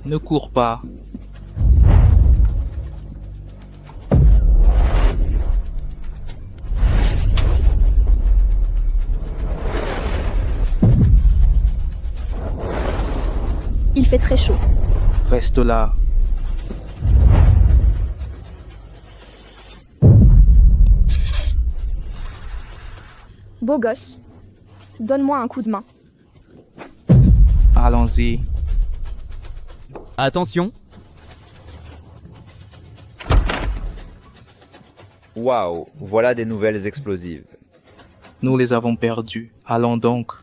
Ne cours pas. Il fait très chaud. Reste là. Beau gosse. Donne-moi un coup de main. Allons-y. Attention, Waouh, voilà des nouvelles explosives. Nous les avons perdus. Allons donc.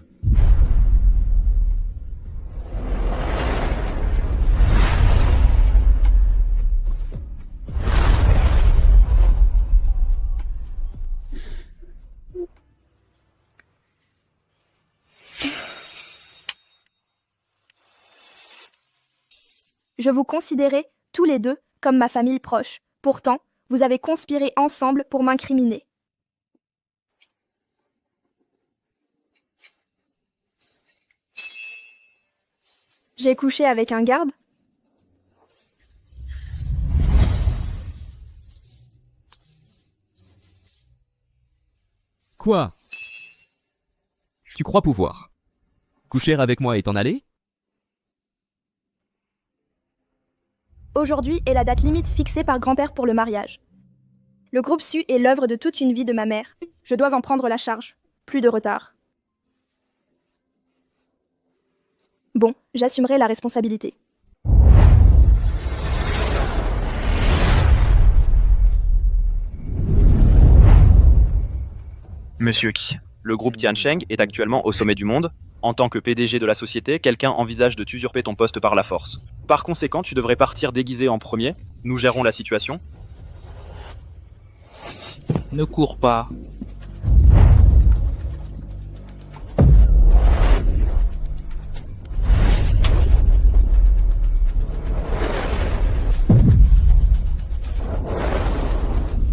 Je vous considérais, tous les deux, comme ma famille proche. Pourtant, vous avez conspiré ensemble pour m'incriminer. J'ai couché avec un garde? quoi? Tu crois pouvoir coucher avec moi et t'en aller? Aujourd'hui est la date limite fixée par grand-père pour le mariage. Le groupe Su est l'œuvre de toute une vie de ma mère. Je dois en prendre la charge. Plus de retard. Bon, j'assumerai la responsabilité. Monsieur Qi, le groupe Tiancheng est actuellement au sommet du monde. En tant que PDG de la société, quelqu'un envisage de t'usurper ton poste par la force. Par conséquent, tu devrais partir déguisé en premier. Nous gérons la situation. Ne cours pas.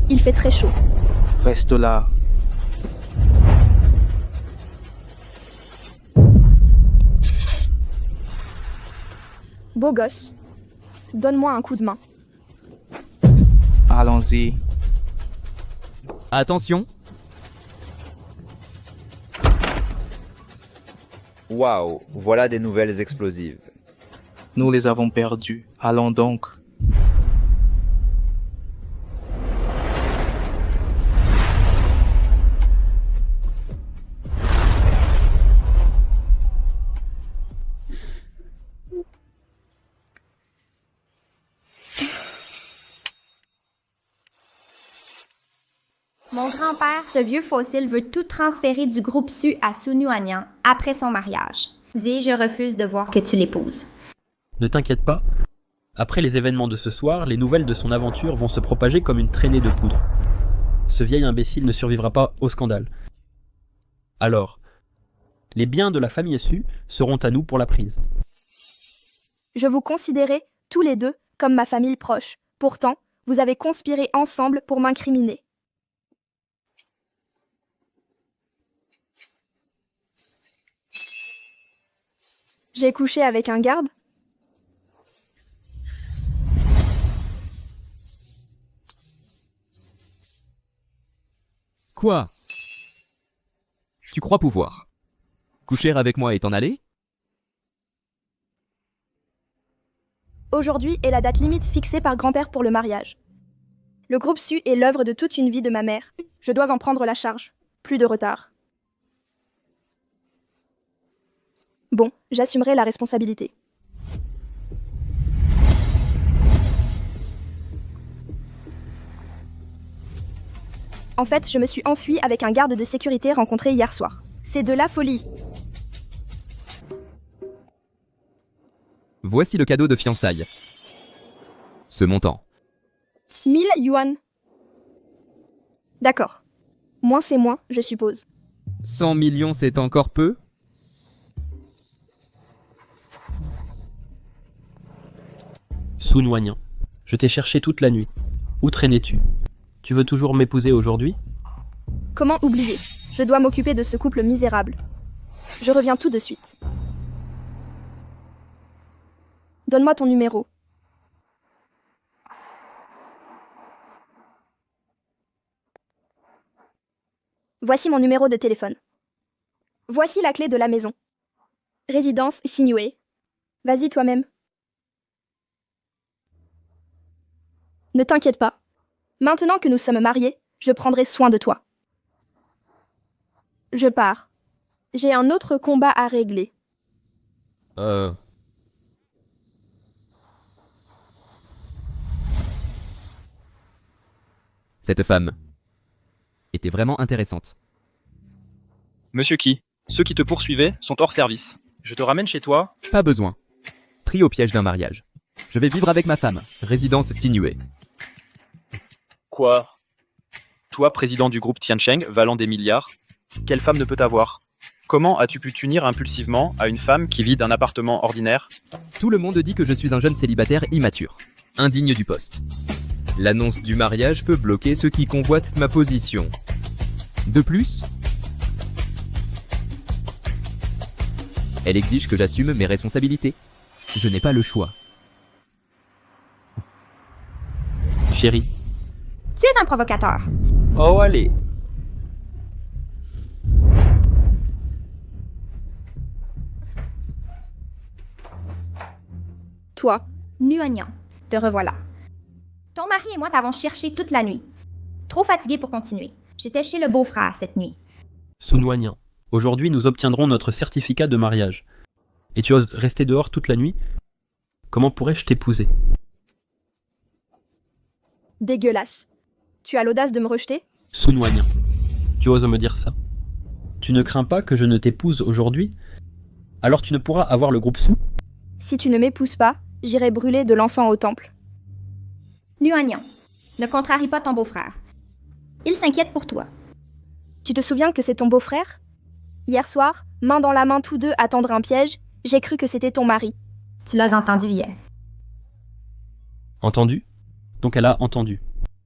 Il fait très chaud. Reste là. Beau gosse. Donne-moi un coup de main. Allons-y. Attention, Waouh, voilà des nouvelles explosives. Nous les avons perdus. Allons donc. Mon grand-père, ce vieux fossile, veut tout transférer du groupe Su à Sunuanian après son mariage. Dis, je refuse de voir que tu l'épouses. Ne t'inquiète pas. Après les événements de ce soir, les nouvelles de son aventure vont se propager comme une traînée de poudre. Ce vieil imbécile ne survivra pas au scandale. Alors, les biens de la famille Su seront à nous pour la prise. Je vous considérais, tous les deux, comme ma famille proche. Pourtant, vous avez conspiré ensemble pour m'incriminer. J'ai couché avec un garde? quoi? Tu crois pouvoir coucher avec moi et t'en aller? Aujourd'hui est la date limite fixée par grand-père pour le mariage. Le groupe Su est l'œuvre de toute une vie de ma mère. Je dois en prendre la charge. Plus de retard. Bon, j'assumerai la responsabilité. En fait, je me suis enfuie avec un garde de sécurité rencontré hier soir. C'est de la folie. Voici le cadeau de fiançailles. Ce montant. 1000 yuan. D'accord. Moins c'est moins, je suppose. 100 millions, c'est encore peu? Sunuanian, je t'ai cherché toute la nuit. Où traînais-tu? Tu veux toujours m'épouser aujourd'hui? Comment oublier? Je dois m'occuper de ce couple misérable. Je reviens tout de suite. Donne-moi ton numéro. Voici mon numéro de téléphone. Voici la clé de la maison. Résidence Sinué. Vas-y toi-même. Ne t'inquiète pas. Maintenant que nous sommes mariés, je prendrai soin de toi. Je pars. J'ai un autre combat à régler. Cette femme était vraiment intéressante. Monsieur Key, ceux qui te poursuivaient sont hors service. Je te ramène chez toi. Pas besoin. Pris au piège d'un mariage. Je vais vivre avec ma femme. Résidence Sinué. Quoi? Toi, président du groupe Tiancheng, valant des milliards, quelle femme ne peut t'avoir? Comment as-tu pu t'unir impulsivement à une femme qui vit d'un appartement ordinaire? Tout le monde dit que je suis un jeune célibataire immature, indigne du poste. L'annonce du mariage peut bloquer ceux qui convoitent ma position. De plus, elle exige que j'assume mes responsabilités. Je n'ai pas le choix. Chérie. Tu es un provocateur. Oh, allez. Toi, Nuagnan, te revoilà. Ton mari et moi t'avons cherché toute la nuit. Trop fatigué pour continuer. J'étais chez le beau-frère cette nuit. Sunwanyan. Aujourd'hui, nous obtiendrons notre certificat de mariage. Et tu oses rester dehors toute la nuit? Comment pourrais-je t'épouser? dégueulasse. Tu as l'audace de me rejeter? Sunwanyan. Tu oses me dire ça? Tu ne crains pas que je ne t'épouse aujourd'hui? Alors tu ne pourras avoir le groupe Su? Si tu ne m'épouses pas, j'irai brûler de l'encens au temple. Nuagnan, ne contrarie pas ton beau-frère. Il s'inquiète pour toi. Tu te souviens que c'est ton beau-frère? Hier soir, main dans la main tous deux à tendre un piège, j'ai cru que c'était ton mari. Tu l'as entendu hier. Entendu? Donc elle a entendu.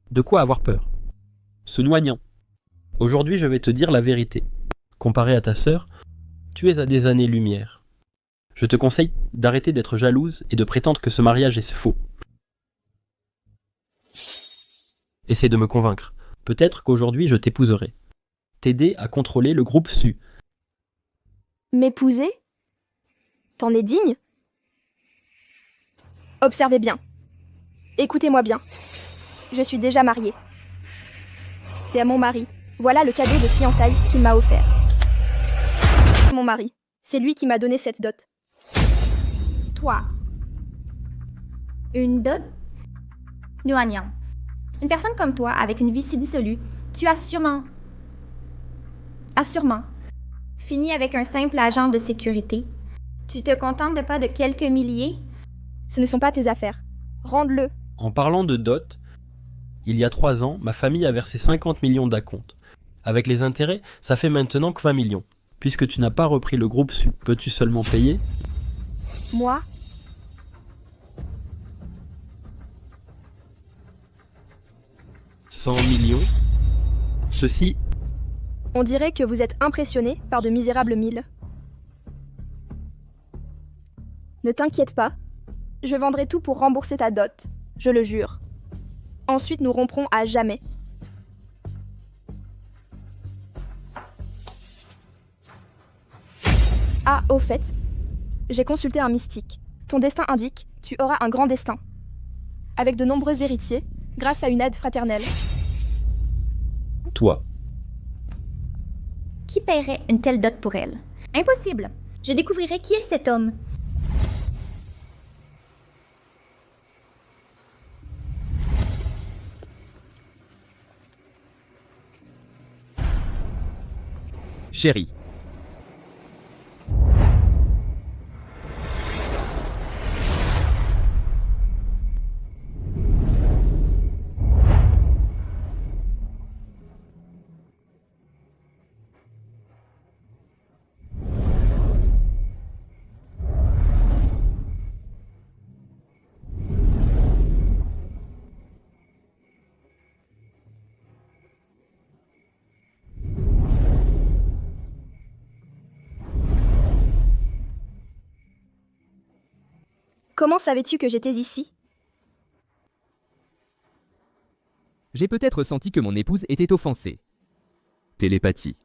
De quoi avoir peur? Sunwanyan. Aujourd'hui je vais te dire la vérité. Comparé à ta sœur, tu es à des années-lumière. Je te conseille d'arrêter d'être jalouse et de prétendre que ce mariage est faux. Essaie de me convaincre. Peut-être qu'aujourd'hui je t'épouserai. T'aider à contrôler le groupe Su. M'épouser? T'en es digne? Observez bien. Écoutez-moi bien. Je suis déjà mariée. C'est à mon mari. Voilà le cadeau de fiançailles qu'il m'a offert. Mon mari. C'est lui qui m'a donné cette dot. Toi. Une dot? Nuagnan. Une personne comme toi, avec une vie si dissolue, tu as sûrement fini avec un simple agent de sécurité. Tu te contentes de pas de quelques milliers? Ce ne sont pas tes affaires. Rende-le. En parlant de dot, il y a 3 ans, ma famille a versé 50 millions d'acompte. Avec les intérêts, ça fait maintenant que 20 millions. Puisque tu n'as pas repris le groupe Su, peux-tu seulement payer? Moi? « 100 millions. Ceci, On dirait que vous êtes impressionné par de misérables milles. Ne t'inquiète pas. Je vendrai tout pour rembourser ta dot. Je le jure. Ensuite, nous romprons à jamais. Ah, au fait, j'ai consulté un mystique. Ton destin indique, tu auras un grand destin. Avec de nombreux héritiers, grâce à une aide fraternelle. toi. Qui paierait une telle dot pour elle? Impossible. Je découvrirai qui est cet homme. Chérie. Comment savais-tu que j'étais ici? J'ai peut-être senti que mon épouse était offensée. Télépathie.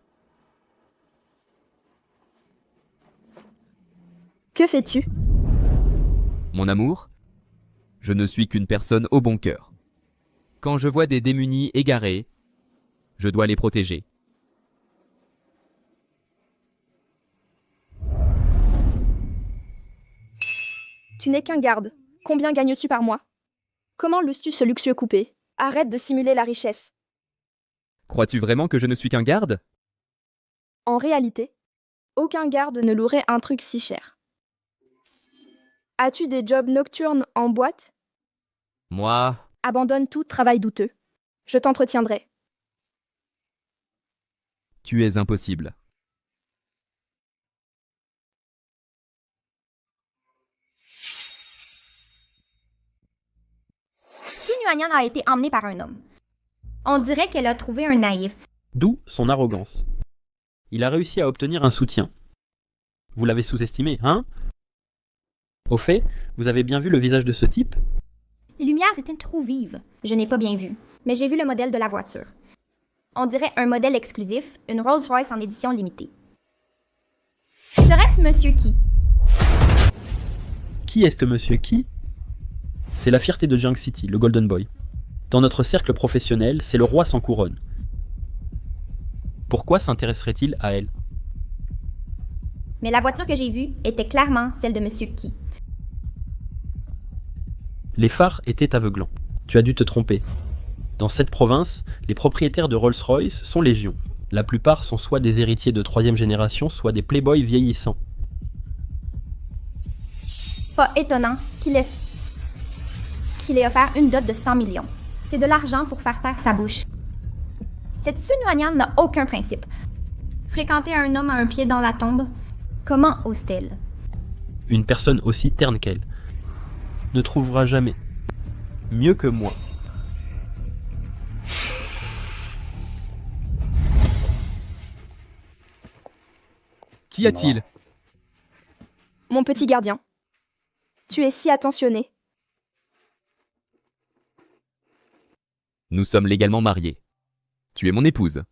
Que fais-tu? Mon amour, je ne suis qu'une personne au bon cœur. Quand je vois des démunis égarés, je dois les protéger. Tu n'es qu'un garde. Combien gagnes-tu par mois? Comment lus-tu ce luxueux coupé? Arrête de simuler la richesse. Crois-tu vraiment que je ne suis qu'un garde? En réalité, aucun garde ne louerait un truc si cher. As-tu des jobs nocturnes en boîte? Moi, Abandonne tout travail douteux. Je t'entretiendrai. tu es impossible. Sunuanian a été emmenée par un homme. On dirait qu'elle a trouvé un naïf. D'où son arrogance. Il a réussi à obtenir un soutien. Vous l'avez sous-estimé, hein? Au fait, vous avez bien vu le visage de ce type? Les lumières étaient trop vives. Je n'ai pas bien vu, mais j'ai vu le modèle de la voiture. On dirait un modèle exclusif, une Rolls-Royce en édition limitée. Serait-ce Monsieur qui? Qui est-ce que Monsieur Qui? C'est la fierté de Junk City, le Golden Boy. Dans notre cercle professionnel, c'est le roi sans couronne. Pourquoi s'intéresserait-il à elle? Mais la voiture que j'ai vue était clairement celle de Monsieur qui. Les phares étaient aveuglants. Tu as dû te tromper. Dans cette province, les propriétaires de Rolls-Royce sont légion. La plupart sont soit des héritiers de 3e génération, soit des playboys vieillissants. Pas étonnant qu'il ait offert une dot de 100 millions. C'est de l'argent pour faire taire sa bouche. Cette Sunuanian n'a aucun principe. Fréquenter un homme à un pied dans la tombe, comment ose-t-elle? Une personne aussi terne qu'elle ne trouvera jamais mieux que moi. Qu'y a-t-il? Mon petit gardien. Tu es si attentionné. Nous sommes légalement mariés. Tu es mon épouse.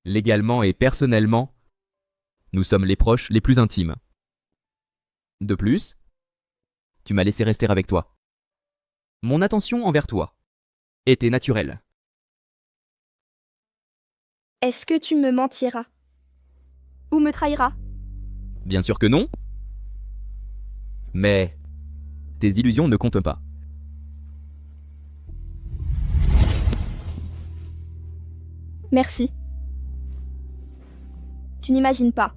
Légalement et personnellement, nous sommes les proches les plus intimes. De plus, tu m'as laissé rester avec toi. Mon attention envers toi était naturelle. Est-ce que tu me mentiras? Ou me trahiras? Bien sûr que non. Mais tes illusions ne comptent pas. Merci. Tu n'imagines pas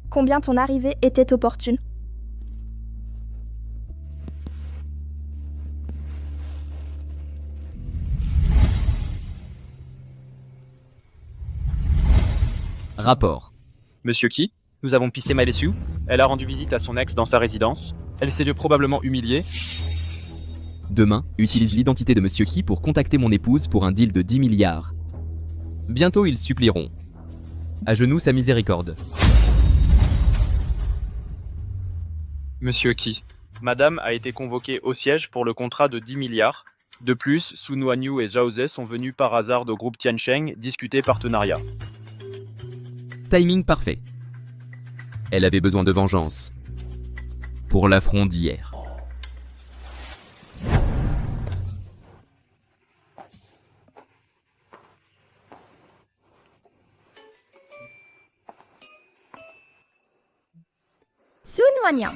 combien ton arrivée était opportune. Rapport. Monsieur Qui? Nous avons pisté Malessu. Elle a rendu visite à son ex dans sa résidence. Elle s'est probablement humiliée. Demain, utilise l'identité de Monsieur Qui pour contacter mon épouse pour un deal de 10 milliards. Bientôt, ils supplieront. À genoux sa miséricorde. Monsieur Qui? Madame a été convoquée au siège pour le contrat de 10 milliards. De plus, Sunuanyu et Zhaoze sont venus par hasard au groupe Tiancheng discuter partenariat. Timing parfait. Elle avait besoin de vengeance. Pour l'affront d'hier. Sunuanian.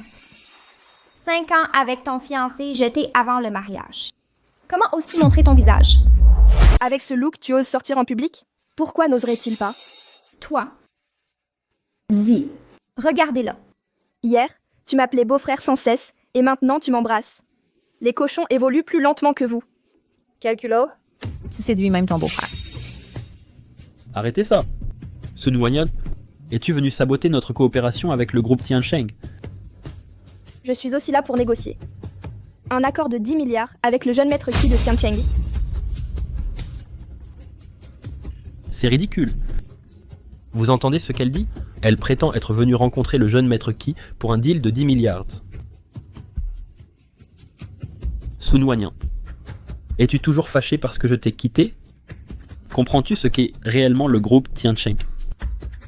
5 ans avec ton fiancé jeté avant le mariage. Comment oses-tu montrer ton visage? Avec ce look, tu oses sortir en public? Pourquoi n'oserait-il pas? Toi. Zi. Regardez-la. Hier, tu m'appelais beau-frère sans cesse, et maintenant tu m'embrasses. Les cochons évoluent plus lentement que vous. Quel culot? Tu séduis même ton beau-frère. Arrêtez ça. Sunuanian, es-tu venu saboter notre coopération avec le groupe Tiancheng? Je suis aussi là pour négocier. Un accord de 10 milliards avec le jeune maître Qi de Tiancheng. C'est ridicule. Vous entendez ce qu'elle dit? Elle prétend être venue rencontrer le jeune maître Qi pour un deal de 10 milliards. Sun-Wanyan. Es-tu toujours fâché parce que je t'ai quitté? Comprends-tu ce qu'est réellement le groupe Tiancheng?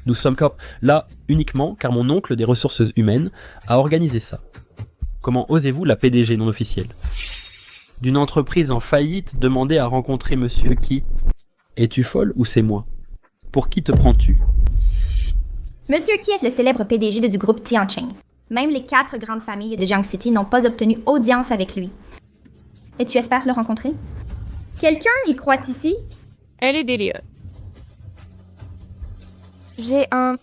Nous sommes là uniquement car mon oncle des ressources humaines a organisé ça. Comment osez-vous, la PDG non officielle d'une entreprise en faillite, demander à rencontrer monsieur qui? Es-tu folle ou c'est moi? Pour qui te prends-tu? Monsieur Qi est le célèbre PDG du groupe Tiancheng. Même les 4 grandes familles de Jiang City n'ont pas obtenu audience avec lui. Et tu espères le rencontrer? Quelqu'un y croit ici? Elle est délire. J'ai un...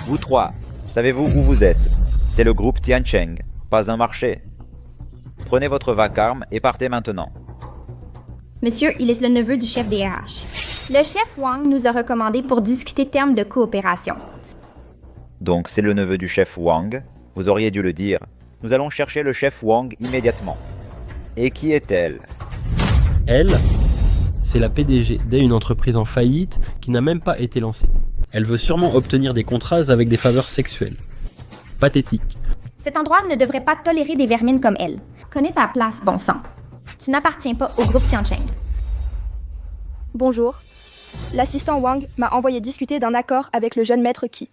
Vous trois, savez-vous où vous êtes? C'est le groupe Tiancheng, pas un marché. Prenez votre vacarme et partez maintenant. Monsieur, il est le neveu du chef des RH. Le chef Wang nous a recommandé pour discuter termes de coopération. Donc c'est le neveu du chef Wang. Vous auriez dû le dire. Nous allons chercher le chef Wang immédiatement. Et qui est-elle? Elle, c'est la PDG d'une entreprise en faillite qui n'a même pas été lancée. Elle veut sûrement obtenir des contrats avec des faveurs sexuelles. Pathétique. Cet endroit ne devrait pas tolérer des vermines comme elle. Connais ta place, bon sang. Tu n'appartiens pas au groupe Tiancheng. Bonjour. L'assistant Wang m'a envoyé discuter d'un accord avec le jeune maître Qi.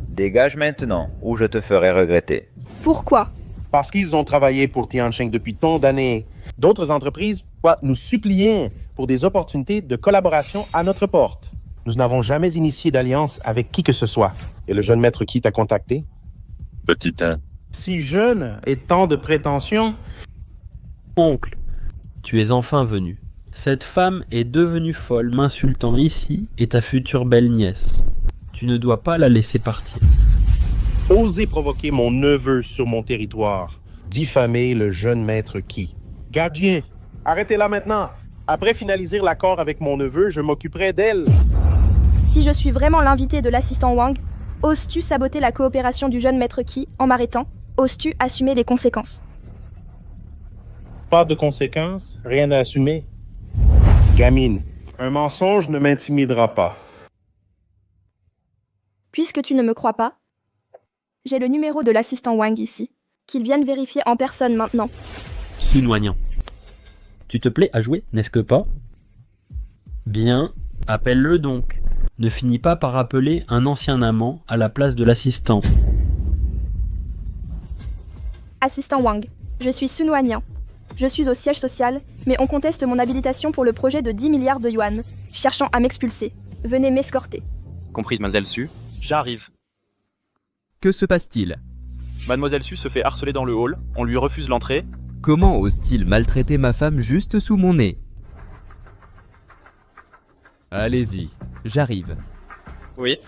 Dégage maintenant, ou je te ferai regretter. Pourquoi? Parce qu'ils ont travaillé pour Tiancheng depuis tant d'années. D'autres entreprises doivent nous supplier pour des opportunités de collaboration à notre porte. Nous n'avons jamais initié d'alliance avec qui que ce soit. Et le jeune maître qui t'a contacté? Petit 1. Si jeune et tant de prétentions? Oncle, tu es enfin venu. Cette femme est devenue folle, m'insultant ici, et ta future belle-nièce. Tu ne dois pas la laisser partir. Oser provoquer mon neveu sur mon territoire. Diffamer le jeune maître qui? Gardien, arrêtez-la maintenant. Après finaliser l'accord avec mon neveu, je m'occuperai d'elle. Si je suis vraiment l'invité de l'assistant Wang, oses-tu saboter la coopération du jeune maître Qi en m'arrêtant? Oses-tu assumer les conséquences? Pas de conséquences, rien à assumer. Gamine, un mensonge ne m'intimidera pas. Puisque tu ne me crois pas, j'ai le numéro de l'assistant Wang ici. Qu'il vienne vérifier en personne maintenant. Sun-Wanyan. Tu te plais à jouer, n'est-ce que pas? Bien, appelle-le donc. Ne finis pas par appeler un ancien amant à la place de l'assistant. Assistant Wang, je suis Sun-Wanyan. Je suis au siège social, mais on conteste mon habilitation pour le projet de 10 milliards de yuan, cherchant à m'expulser. Venez m'escorter. Comprise, Mademoiselle Su. J'arrive. Que se passe-t-il? Mademoiselle Su se fait harceler dans le hall, on lui refuse l'entrée. Comment ose-t-il maltraiter ma femme juste sous mon nez? Allez-y, j'arrive. Oui.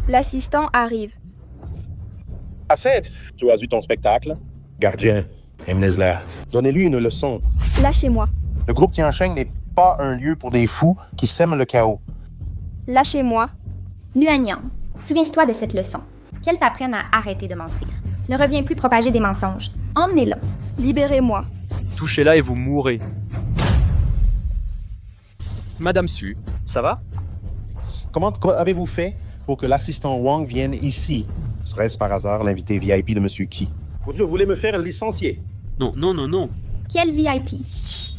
L'assistant arrive. Assez, tu as vu ton spectacle? Gardien, emmenez-la. Donnez-lui une leçon. Lâchez-moi. Le groupe Tiancheng n'est pas un lieu pour des fous qui sèment le chaos. Lâchez-moi. Nuanyan, souviens-toi de cette leçon. Qu'elle t'apprenne à arrêter de mentir. Ne reviens plus propager des mensonges. Emmenez-la. Libérez-moi. Touchez-la et vous mourrez. Madame Su, ça va? Comment avez-vous fait pour que l'assistant Wang vienne ici? Serait-ce par hasard l'invité VIP de Monsieur Qi? Vous voulez me faire licencier? Non, non, non, non. Quel VIP?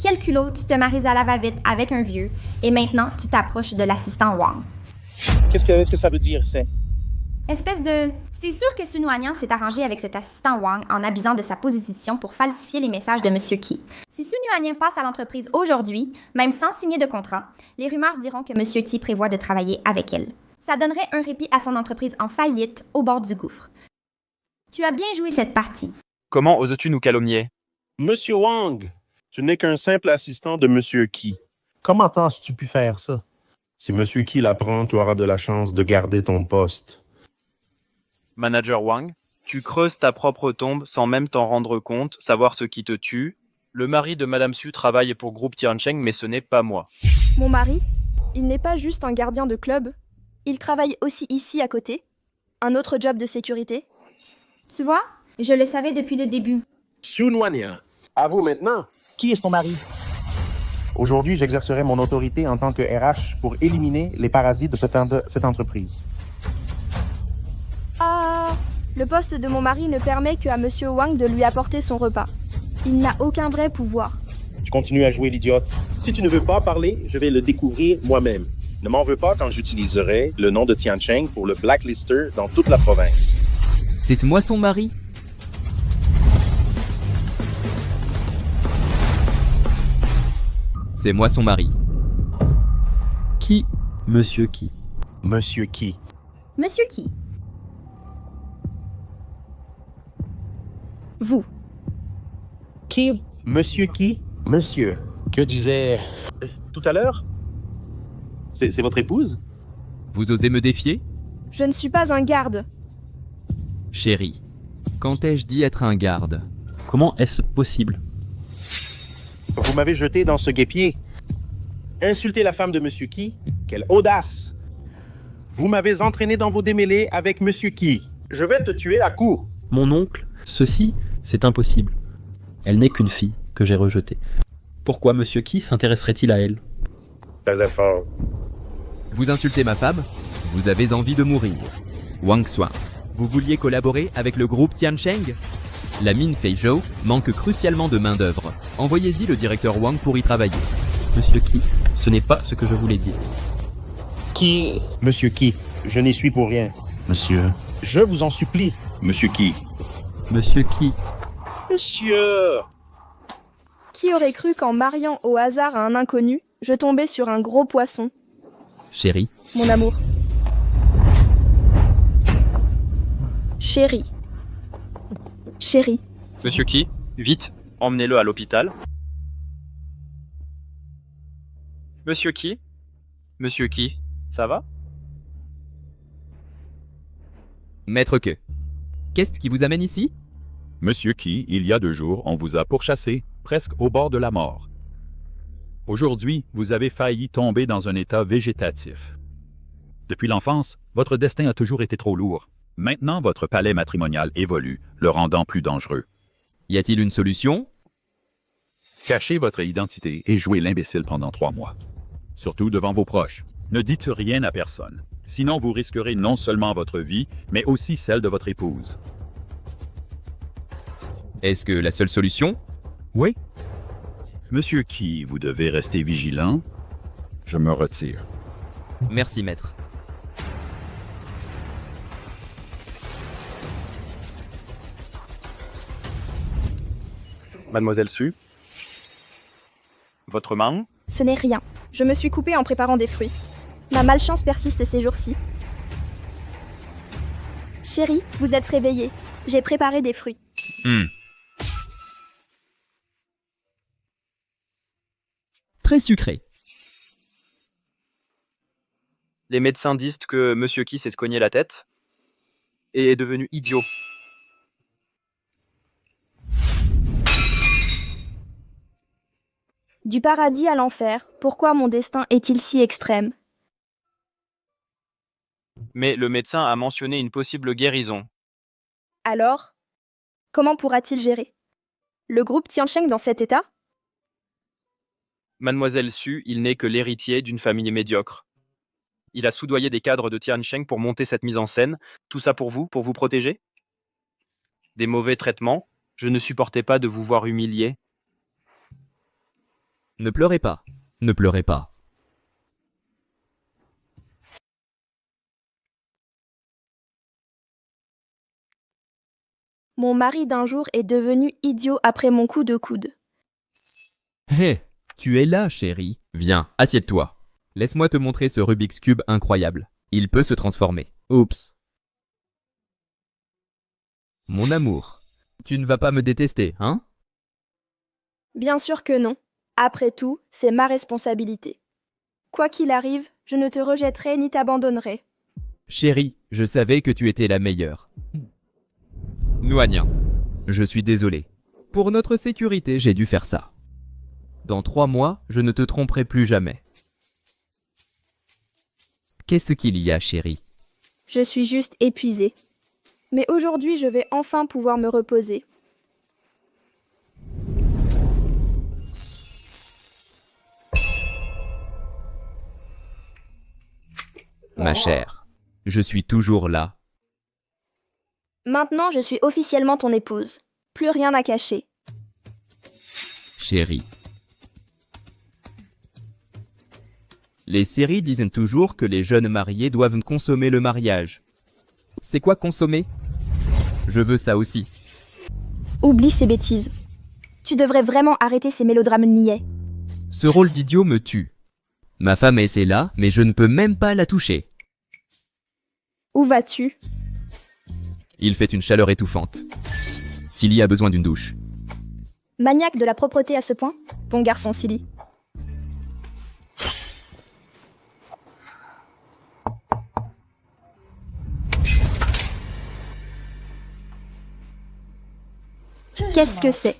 Quel culot, tu te maries à la va-vite avec un vieux, et maintenant tu t'approches de l'assistant Wang. Qu'est-ce que ça veut dire, c'est? Espèce de... C'est sûr que Sun-Wanyan s'est arrangé avec cet assistant Wang en abusant de sa position pour falsifier les messages de Monsieur Qi. Si Sun-Wanyan passe à l'entreprise aujourd'hui, même sans signer de contrat, les rumeurs diront que Monsieur Qi prévoit de travailler avec elle. Ça donnerait un répit à son entreprise en faillite au bord du gouffre. Tu as bien joué cette partie. Comment oses-tu nous calomnier? Monsieur Wang, tu n'es qu'un simple assistant de Monsieur Qi. Comment as-tu pu faire ça? Si Monsieur Qi l'apprend, tu auras de la chance de garder ton poste. Manager Wang, tu creuses ta propre tombe sans même t'en rendre compte, savoir ce qui te tue. Le mari de Madame Su travaille pour Groupe Tiancheng, mais ce n'est pas moi. Mon mari, il n'est pas juste un gardien de club. Il travaille aussi ici à côté. Un autre job de sécurité. Tu vois, je le savais depuis le début. Sun-Wanyan, à vous maintenant. Qui est ton mari? Aujourd'hui, j'exercerai mon autorité en tant que RH pour éliminer les parasites de cette entreprise. Ah, le poste de mon mari ne permet qu'à Monsieur Wang de lui apporter son repas. Il n'a aucun vrai pouvoir. Tu continues à jouer l'idiote. Si tu ne veux pas parler, je vais le découvrir moi-même. Ne m'en veux pas quand j'utiliserai le nom de Tiancheng pour le blacklister dans toute la province. C'est moi son mari? C'est moi son mari. Qui? Monsieur qui? Monsieur qui? Monsieur qui? Vous. Qui? Monsieur qui? Monsieur. Que disait... tout à l'heure? C'est votre épouse? Vous osez me défier? Je ne suis pas un garde. Chérie, quand ai-je dit être un garde? Comment est-ce possible? Vous m'avez jeté dans ce guêpier. Insulter la femme de Monsieur qui? Quelle audace! Vous m'avez entraîné dans vos démêlés avec Monsieur qui? Je vais te tuer à coups. Mon oncle, ceci, c'est impossible. Elle n'est qu'une fille que j'ai rejetée. Pourquoi Monsieur qui s'intéresserait-il à elle? Très fort. Vous insultez ma femme? Vous avez envie de mourir. Wang Xuan, vous vouliez collaborer avec le groupe Tiancheng? La mine Feizhou manque crucialement de main-d'œuvre. Envoyez-y le directeur Wang pour y travailler. Monsieur qui? Ce n'est pas ce que je voulais dire. Qui? Monsieur qui? Je n'y suis pour rien. Monsieur. Je vous en supplie. Monsieur qui? Monsieur qui? Monsieur! Qui aurait cru qu'en mariant au hasard à un inconnu, je tombais sur un gros poisson? Chérie, Mon amour. Chérie. Chérie. Monsieur qui? Vite, emmenez-le à l'hôpital. Monsieur qui? Monsieur qui? Ça va? maître que. Qu'est-ce qui vous amène ici? Monsieur qui, il y a 2 jours, on vous a pourchassé, presque au bord de la mort. Aujourd'hui, vous avez failli tomber dans un état végétatif. Depuis l'enfance, votre destin a toujours été trop lourd. Maintenant, votre palais matrimonial évolue, le rendant plus dangereux. Y a-t-il une solution? Cachez votre identité et jouez l'imbécile pendant 3 mois. Surtout devant vos proches. Ne dites rien à personne. Sinon, vous risquerez non seulement votre vie, mais aussi celle de votre épouse. Est-ce que la seule solution? Oui. Monsieur qui, vous devez rester vigilant. Je me retire. Merci, maître. Mademoiselle Su? Votre main? Ce n'est rien. Je me suis coupée en préparant des fruits. Ma malchance persiste ces jours-ci. Chérie, vous êtes réveillée. J'ai préparé des fruits. Très sucré. Les médecins disent que Monsieur qui s'est cogné la tête et est devenu idiot. Du paradis à l'enfer, pourquoi mon destin est-il si extrême? Mais le médecin a mentionné une possible guérison. Alors, comment pourra-t-il gérer? Le groupe Tiancheng dans cet état? Mademoiselle Su, il n'est que l'héritier d'une famille médiocre. Il a soudoyé des cadres de Tiancheng pour monter cette mise en scène. Tout ça pour vous protéger? Des mauvais traitements? Je ne supportais pas de vous voir humilié. Ne pleurez pas. Ne pleurez pas. Mon mari d'un jour est devenu idiot après mon coup de coude. Hé, tu es là, chérie. Viens, assieds-toi. Laisse-moi te montrer ce Rubik's Cube incroyable. Il peut se transformer. Oups. Mon amour, tu ne vas pas me détester, hein? Bien sûr que non. Après tout, c'est ma responsabilité. Quoi qu'il arrive, je ne te rejetterai ni t'abandonnerai. Chérie, je savais que tu étais la meilleure. Noignan, je suis désolé. Pour notre sécurité, j'ai dû faire ça. Dans 3 mois, je ne te tromperai plus jamais. Qu'est-ce qu'il y a, chérie? Je suis juste épuisée. Mais aujourd'hui, je vais enfin pouvoir me reposer. Ma chère, je suis toujours là. Maintenant, je suis officiellement ton épouse. Plus rien à cacher. chérie. Les séries disent toujours que les jeunes mariés doivent consommer le mariage. C'est quoi consommer? Je veux ça aussi. Oublie ces bêtises. Tu devrais vraiment arrêter ces mélodrames niais. Ce rôle d'idiot me tue. Ma femme est là, mais je ne peux même pas la toucher. Où vas-tu? Il fait une chaleur étouffante. Silly a besoin d'une douche. Maniaque de la propreté à ce point? Bon garçon, Silly. Qu'est-ce que c'est?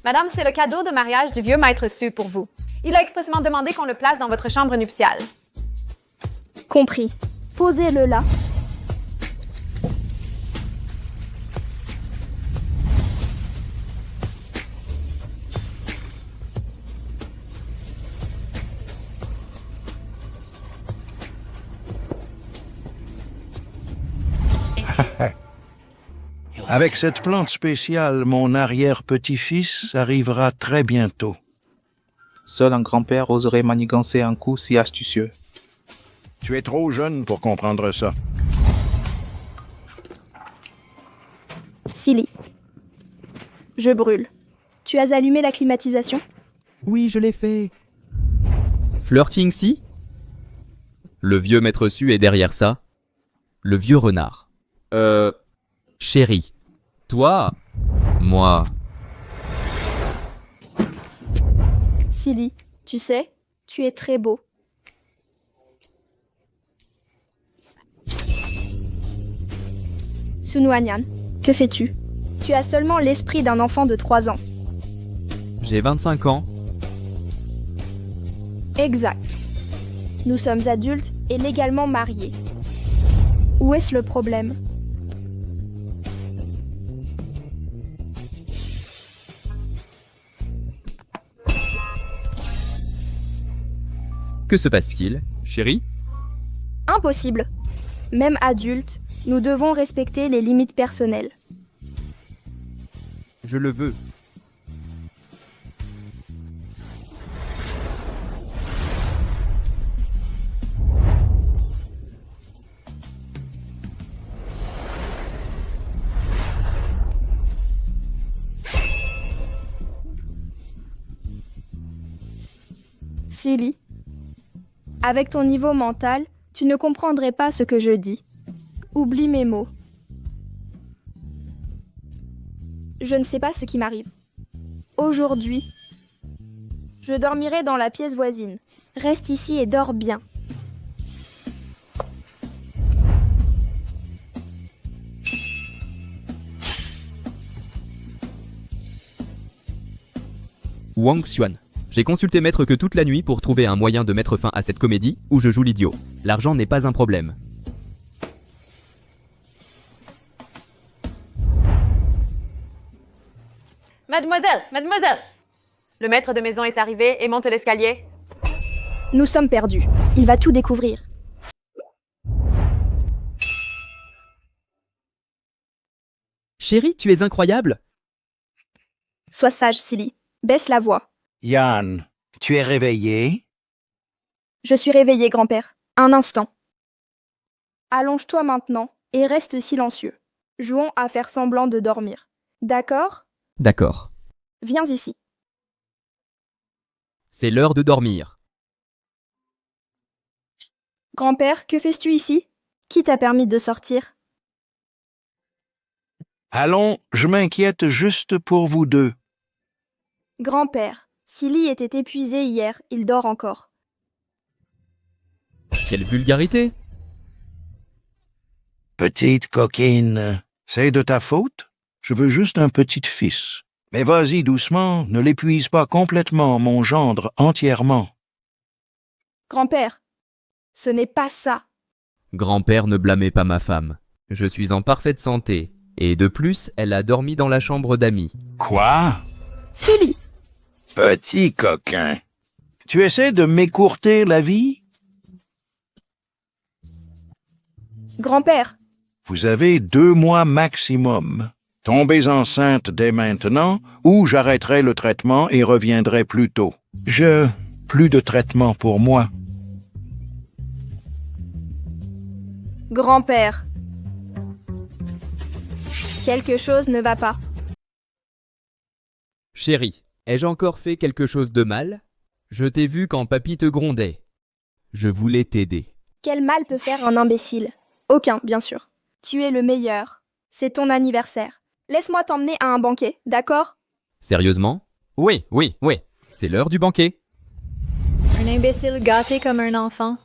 Madame, c'est le cadeau de mariage du vieux maître Su pour vous. Il a expressément demandé qu'on le place dans votre chambre nuptiale. Compris. Posez-le là. Avec cette plante spéciale, mon arrière-petit-fils arrivera très bientôt. Seul un grand-père oserait manigancer un coup si astucieux. Tu es trop jeune pour comprendre ça. Silly. Je brûle. Tu as allumé la climatisation? Oui, je l'ai fait. Flirting si? Le vieux maître Su est derrière ça. Le vieux renard. Chérie. Toi? Moi. Silly, tu sais, tu es très beau. Sunuanyan, que fais-tu? Tu as seulement l'esprit d'un enfant de 3 ans. J'ai 25 ans. Exact. Nous sommes adultes et légalement mariés. Où est-ce le problème? Que se passe-t-il, chérie? Impossible. Même adultes, nous devons respecter les limites personnelles. Je le veux. Silly, avec ton niveau mental, tu ne comprendrais pas ce que je dis. Oublie mes mots. Je ne sais pas ce qui m'arrive. Aujourd'hui, je dormirai dans la pièce voisine. Reste ici et dors bien. Wang Xuan. J'ai consulté Maître que toute la nuit pour trouver un moyen de mettre fin à cette comédie où je joue l'idiot. L'argent n'est pas un problème. Mademoiselle, mademoiselle! Le maître de maison est arrivé et monte l'escalier. Nous sommes perdus. Il va tout découvrir. Chérie, tu es incroyable! Sois sage, Silly. Baisse la voix. Yann, tu es réveillé? Je suis réveillé, grand-père. Un instant. Allonge-toi maintenant et reste silencieux. Jouons à faire semblant de dormir. D'accord? D'accord. Viens ici. C'est l'heure de dormir. Grand-père, que fais-tu ici? Qui t'a permis de sortir? Allons, je m'inquiète juste pour vous deux. Grand-père, Silly était épuisé hier, il dort encore. Quelle vulgarité! Petite coquine, c'est de ta faute? Je veux juste un petit-fils. Mais vas-y doucement, ne l'épuise pas complètement, mon gendre entièrement. Grand-père, ce n'est pas ça. Grand-père, ne blâmez pas ma femme. Je suis en parfaite santé. Et de plus, elle a dormi dans la chambre d'amis. Quoi? Silly! Petit coquin. Tu essaies de m'écourter la vie? Grand-père, Vous avez 2 mois maximum. Tombez enceinte dès maintenant, ou j'arrêterai le traitement et reviendrai plus tôt. Plus de traitement pour moi. Grand-père. Quelque chose ne va pas. Chérie, ai-je encore fait quelque chose de mal? Je t'ai vu quand papy te grondait. Je voulais t'aider. Quel mal peut faire un imbécile? Aucun, bien sûr. Tu es le meilleur. C'est ton anniversaire. Laisse-moi t'emmener à un banquet, d'accord? Sérieusement? Oui. C'est l'heure du banquet. Un imbécile gâté comme un enfant.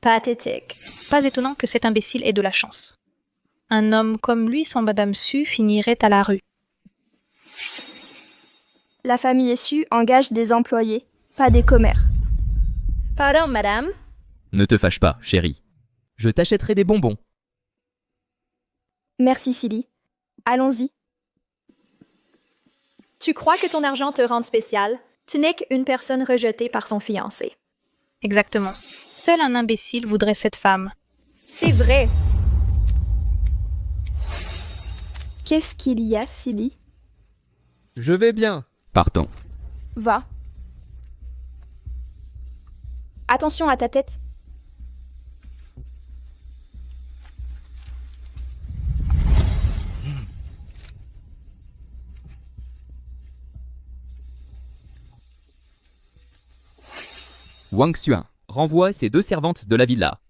Pathétique. Pas étonnant que cet imbécile ait de la chance. Un homme comme lui sans Madame Sue finirait à la rue. La famille Sue engage des employés, pas des commères. Pardon, madame. Ne te fâche pas, chérie. Je t'achèterai des bonbons. Merci, Silly. Allons-y. Tu crois que ton argent te rende spécial? Tu n'es qu'une personne rejetée par son fiancé. Exactement. Seul un imbécile voudrait cette femme. C'est vrai. Qu'est-ce qu'il y a, Silly? Je vais bien. Partons. Va. Attention à ta tête. Wang Xuan renvoie ses 2 servantes de la villa.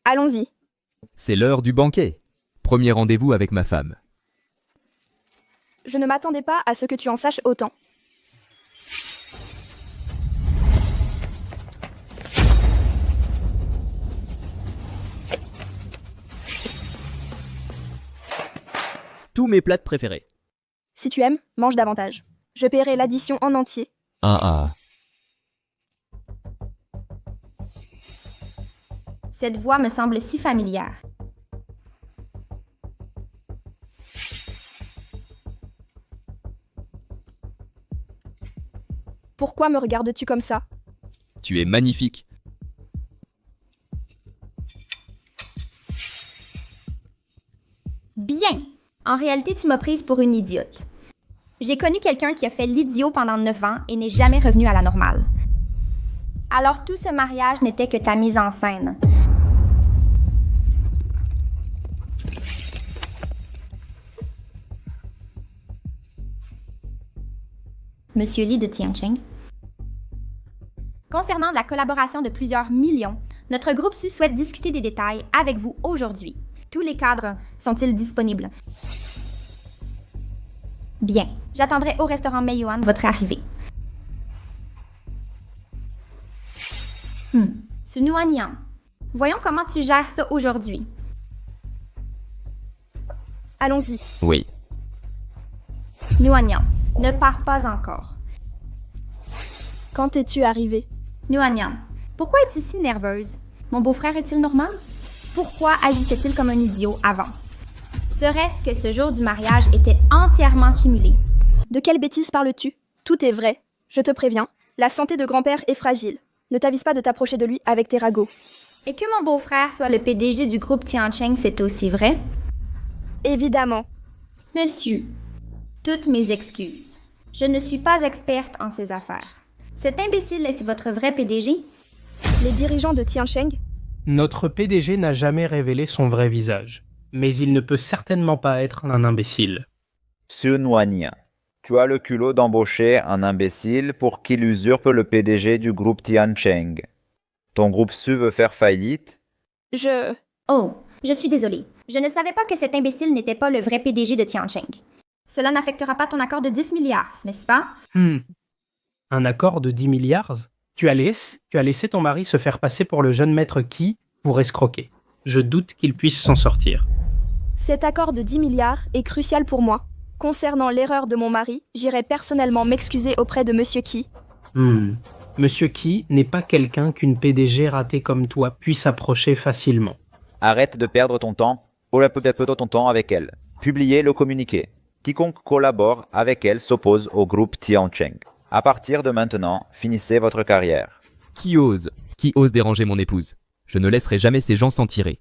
Allons-y. C'est l'heure du banquet. Premier rendez-vous avec ma femme. Je ne m'attendais pas à ce que tu en saches autant. Tous mes plats préférés. Si tu aimes, mange davantage. Je paierai l'addition en entier. Cette voix me semble si familière. Pourquoi me regardes-tu comme ça? Tu es magnifique. Bien. En réalité, tu m'as prise pour une idiote. J'ai connu quelqu'un qui a fait l'idiot pendant 9 ans et n'est jamais revenu à la normale. Alors tout ce mariage n'était que ta mise en scène. Monsieur Li de Tiancheng. Concernant la collaboration de plusieurs millions, notre groupe Sue souhaite discuter des détails avec vous aujourd'hui. Tous les cadres sont-ils disponibles? Bien, j'attendrai au restaurant Meiyuan votre arrivée. Su Nuanian, voyons comment tu gères ça aujourd'hui. Allons-y. Oui. Nuanian, ne pars pas encore. Quand es-tu arrivée? Nuanian, pourquoi es-tu si nerveuse? Mon beau-frère est-il normal? Pourquoi agissait-il comme un idiot avant? Serait-ce que ce jour du mariage était entièrement simulé? De quelle bêtise parles-tu? Tout est vrai. Je te préviens, la santé de grand-père est fragile. Ne t'avise pas de t'approcher de lui avec tes ragots. Et que mon beau-frère soit le PDG du groupe Tiancheng, c'est aussi vrai? Évidemment. Monsieur, toutes mes excuses. Je ne suis pas experte en ces affaires. Cet imbécile est votre vrai PDG? Les dirigeants de Tiancheng? Notre PDG n'a jamais révélé son vrai visage. Mais il ne peut certainement pas être un imbécile. Su Nuanian, tu as le culot d'embaucher un imbécile pour qu'il usurpe le PDG du groupe Tiancheng. Ton groupe Sue veut faire faillite? Oh, je suis désolée. Je ne savais pas que cet imbécile n'était pas le vrai PDG de Tiancheng. Cela n'affectera pas ton accord de 10 milliards, n'est-ce pas? Un accord de 10 milliards? Tu as laissé ton mari se faire passer pour le jeune maître Qi pour escroquer. Je doute qu'il puisse s'en sortir. Cet accord de 10 milliards est crucial pour moi. Concernant l'erreur de mon mari, j'irai personnellement m'excuser auprès de Monsieur Qi. Monsieur Qi n'est pas quelqu'un qu'une PDG ratée comme toi puisse approcher facilement. Arrête de perdre ton temps, ou plutôt ton temps avec elle. Publiez le communiqué. Quiconque collabore avec elle s'oppose au groupe Tiancheng. À partir de maintenant, finissez votre carrière. Qui ose déranger mon épouse? Je ne laisserai jamais ces gens s'en tirer.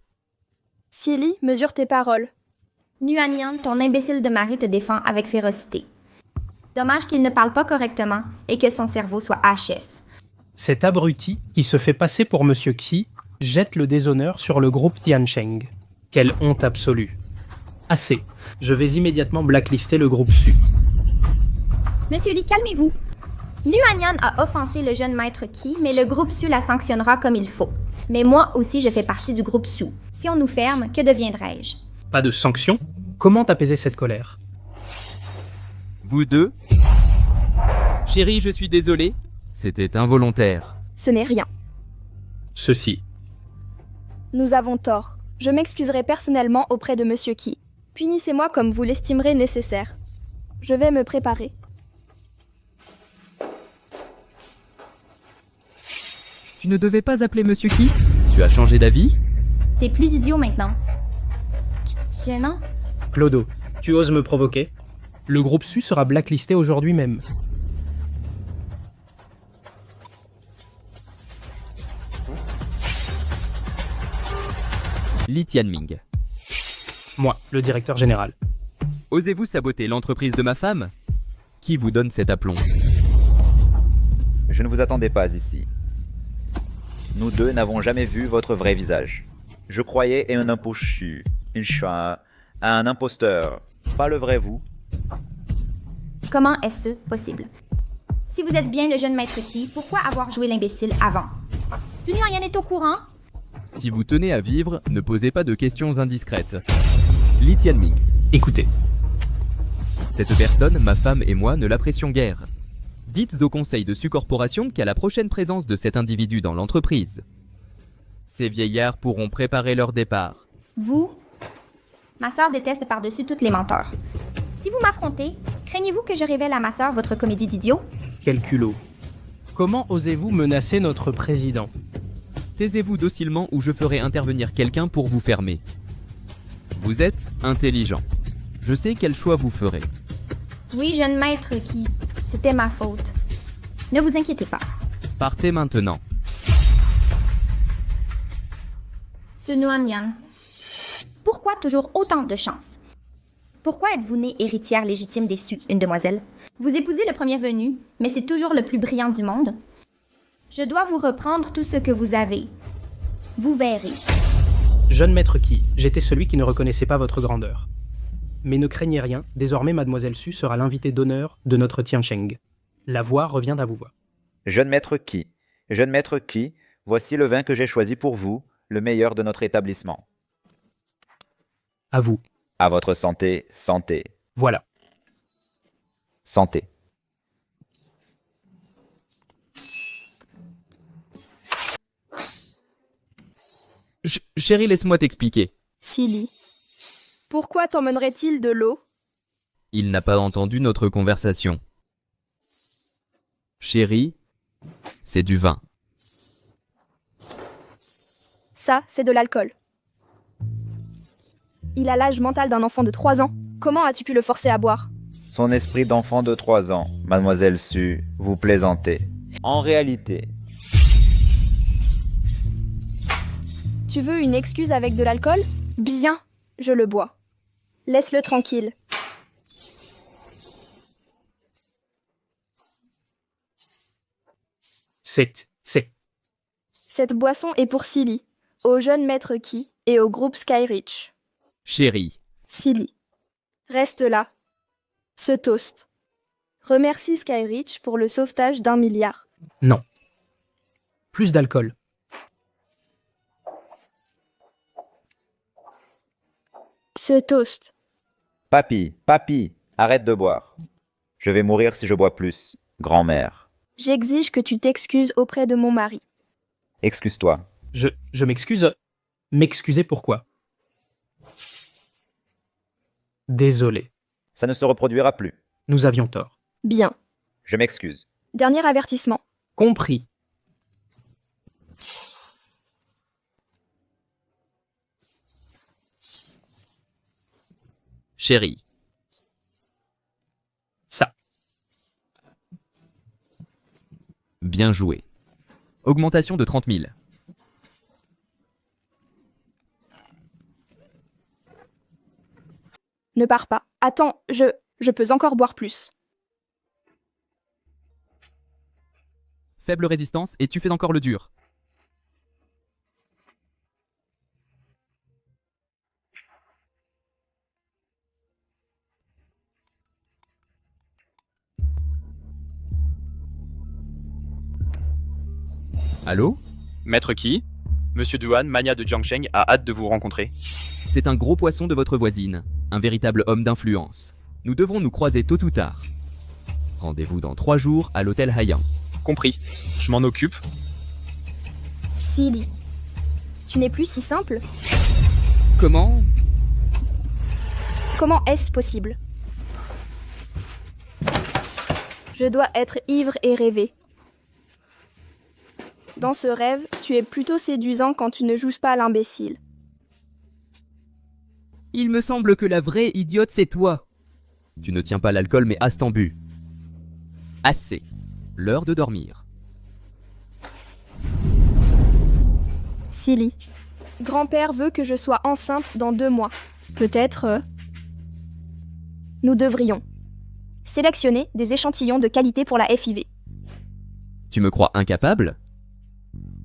Silly, mesure tes paroles. Nuanian, ton imbécile de mari te défend avec férocité. Dommage qu'il ne parle pas correctement et que son cerveau soit HS. Cet abruti, qui se fait passer pour Monsieur Qi, jette le déshonneur sur le groupe Tiancheng. Quelle honte absolue. Assez. Je vais immédiatement blacklister le groupe Su. Monsieur Li, calmez-vous. Nuanian a offensé le jeune maître Qi, mais le groupe Su la sanctionnera comme il faut. Mais moi aussi, je fais partie du groupe Su. Si on nous ferme, que deviendrai-je? Pas de sanction? Comment apaiser cette colère? Vous deux? Chérie, je suis désolé. C'était involontaire. Ce n'est rien. Ceci. Nous avons tort. Je m'excuserai personnellement auprès de Monsieur Qi. Punissez-moi comme vous l'estimerez nécessaire. Je vais me préparer. Tu ne devais pas appeler Monsieur Qi? Tu as changé d'avis? T'es plus idiot maintenant. Tiens, non? Clodo, tu oses me provoquer? Le groupe Su sera blacklisté aujourd'hui même. Li Tianming. Moi, le directeur général. Osez-vous saboter l'entreprise de ma femme? Qui vous donne cet aplomb? Je ne vous attendais pas ici. Nous deux n'avons jamais vu votre vrai visage. Je croyais à un imposteur, à un imposteur, pas le vrai vous. Comment est-ce possible? Si vous êtes bien le jeune maître Qi, pourquoi avoir joué l'imbécile avant? Su Nuanian est au courant? Si vous tenez à vivre, ne posez pas de questions indiscrètes. Li Tianming. Écoutez. Cette personne, ma femme et moi, ne l'apprécions guère. Dites au conseil de Su Corporation qu'à la prochaine présence de cet individu dans l'entreprise, ces vieillards pourront préparer leur départ. Vous? Ma sœur déteste par-dessus toutes les menteurs. Si vous m'affrontez, craignez-vous que je révèle à ma sœur votre comédie d'idiot? Quel culot. Comment osez-vous menacer notre président? Taisez-vous docilement ou je ferai intervenir quelqu'un pour vous fermer. Vous êtes intelligent. Je sais quel choix vous ferez. Oui, jeune maître Qi, c'était ma faute. Ne vous inquiétez pas. Partez maintenant. Su Nuanian, pourquoi toujours autant de chance? Pourquoi êtes-vous née héritière légitime des Su, une demoiselle? Vous épousez le premier venu, mais c'est toujours le plus brillant du monde. Je dois vous reprendre tout ce que vous avez. Vous verrez. Jeune maître Qi, j'étais celui qui ne reconnaissait pas votre grandeur. Mais ne craignez rien, désormais Mademoiselle Su sera l'invitée d'honneur de notre Tiancheng. La voix revient à vous voir. Jeune maître Qi, voici le vin que j'ai choisi pour vous, le meilleur de notre établissement. À vous. À votre santé, santé. Voilà. Santé. Chérie, laisse-moi t'expliquer. Silly. Pourquoi t'emmènerait-il de l'eau? Il n'a pas entendu notre conversation. Chérie, c'est du vin. Ça, c'est de l'alcool. Il a l'âge mental d'un enfant de 3 ans. Comment as-tu pu le forcer à boire? Son esprit d'enfant de 3 ans, Mademoiselle Su, vous plaisantez. En réalité... Tu veux une excuse avec de l'alcool? Bien, je le bois. Laisse-le tranquille. C'est. Cette boisson est pour Silly, au jeune maître Qi et au groupe Skyreach. Chérie. Silly. Reste là. Ce toast. Remercie Skyreach pour le sauvetage d'1 milliard. Non. Plus d'alcool. Ce toast. Papy, arrête de boire. Je vais mourir si je bois plus, grand-mère. J'exige que tu t'excuses auprès de mon mari. Excuse-toi. Je m'excuse. M'excuser pourquoi? Désolé. Ça ne se reproduira plus. Nous avions tort. Bien. Je m'excuse. Dernier avertissement. Compris. Chérie. Ça. Bien joué. Augmentation de 30 000. Ne pars pas. Attends, je peux encore boire plus. Faible résistance et tu fais encore le dur. Allô? Maître Qi, Monsieur Duan, Mania de Jiangsheng, a hâte de vous rencontrer. C'est un gros poisson de votre voisine, un véritable homme d'influence. Nous devrons nous croiser tôt ou tard. Rendez-vous dans 3 jours à l'hôtel Haiyan. Compris. Je m'en occupe. Silly. Tu n'es plus si simple? Comment? Comment est-ce possible? Je dois être ivre et rêver. Dans ce rêve, tu es plutôt séduisant quand tu ne joues pas à l'imbécile. Il me semble que la vraie idiote, c'est toi. Tu ne tiens pas l'alcool, mais as t'en bu. Assez. L'heure de dormir. Silly. Grand-père veut que je sois enceinte dans 2 mois. Peut-être... Nous devrions sélectionner des échantillons de qualité pour la FIV. Tu me crois incapable?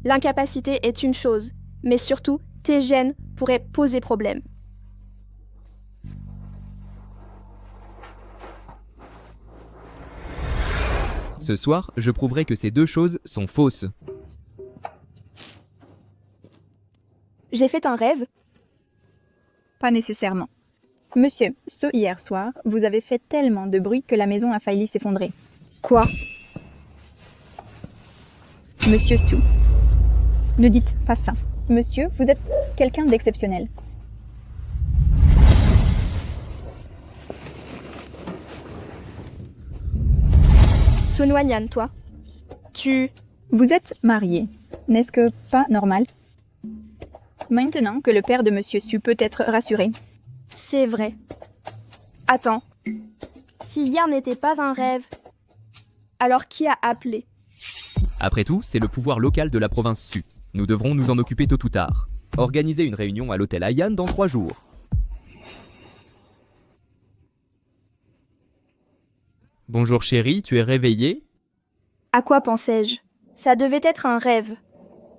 L'incapacité est une chose, mais surtout, tes gènes pourraient poser problème. Ce soir, je prouverai que ces 2 choses sont fausses. J'ai fait un rêve? Pas nécessairement. Monsieur, hier soir, vous avez fait tellement de bruit que la maison a failli s'effondrer. Quoi? Monsieur Su. Ne dites pas ça. Monsieur, vous êtes quelqu'un d'exceptionnel. Sun Wanyan, toi. Vous êtes marié. N'est-ce que pas normal? Maintenant que le père de Monsieur Su peut être rassuré. C'est vrai. Attends. Si hier n'était pas un rêve, alors qui a appelé? Après tout, c'est le pouvoir local de la province Su. Nous devrons nous en occuper tôt ou tard. Organiser une réunion à l'hôtel Haiyan dans 3 jours. Bonjour chérie, tu es réveillée? À quoi pensais-je? Ça devait être un rêve.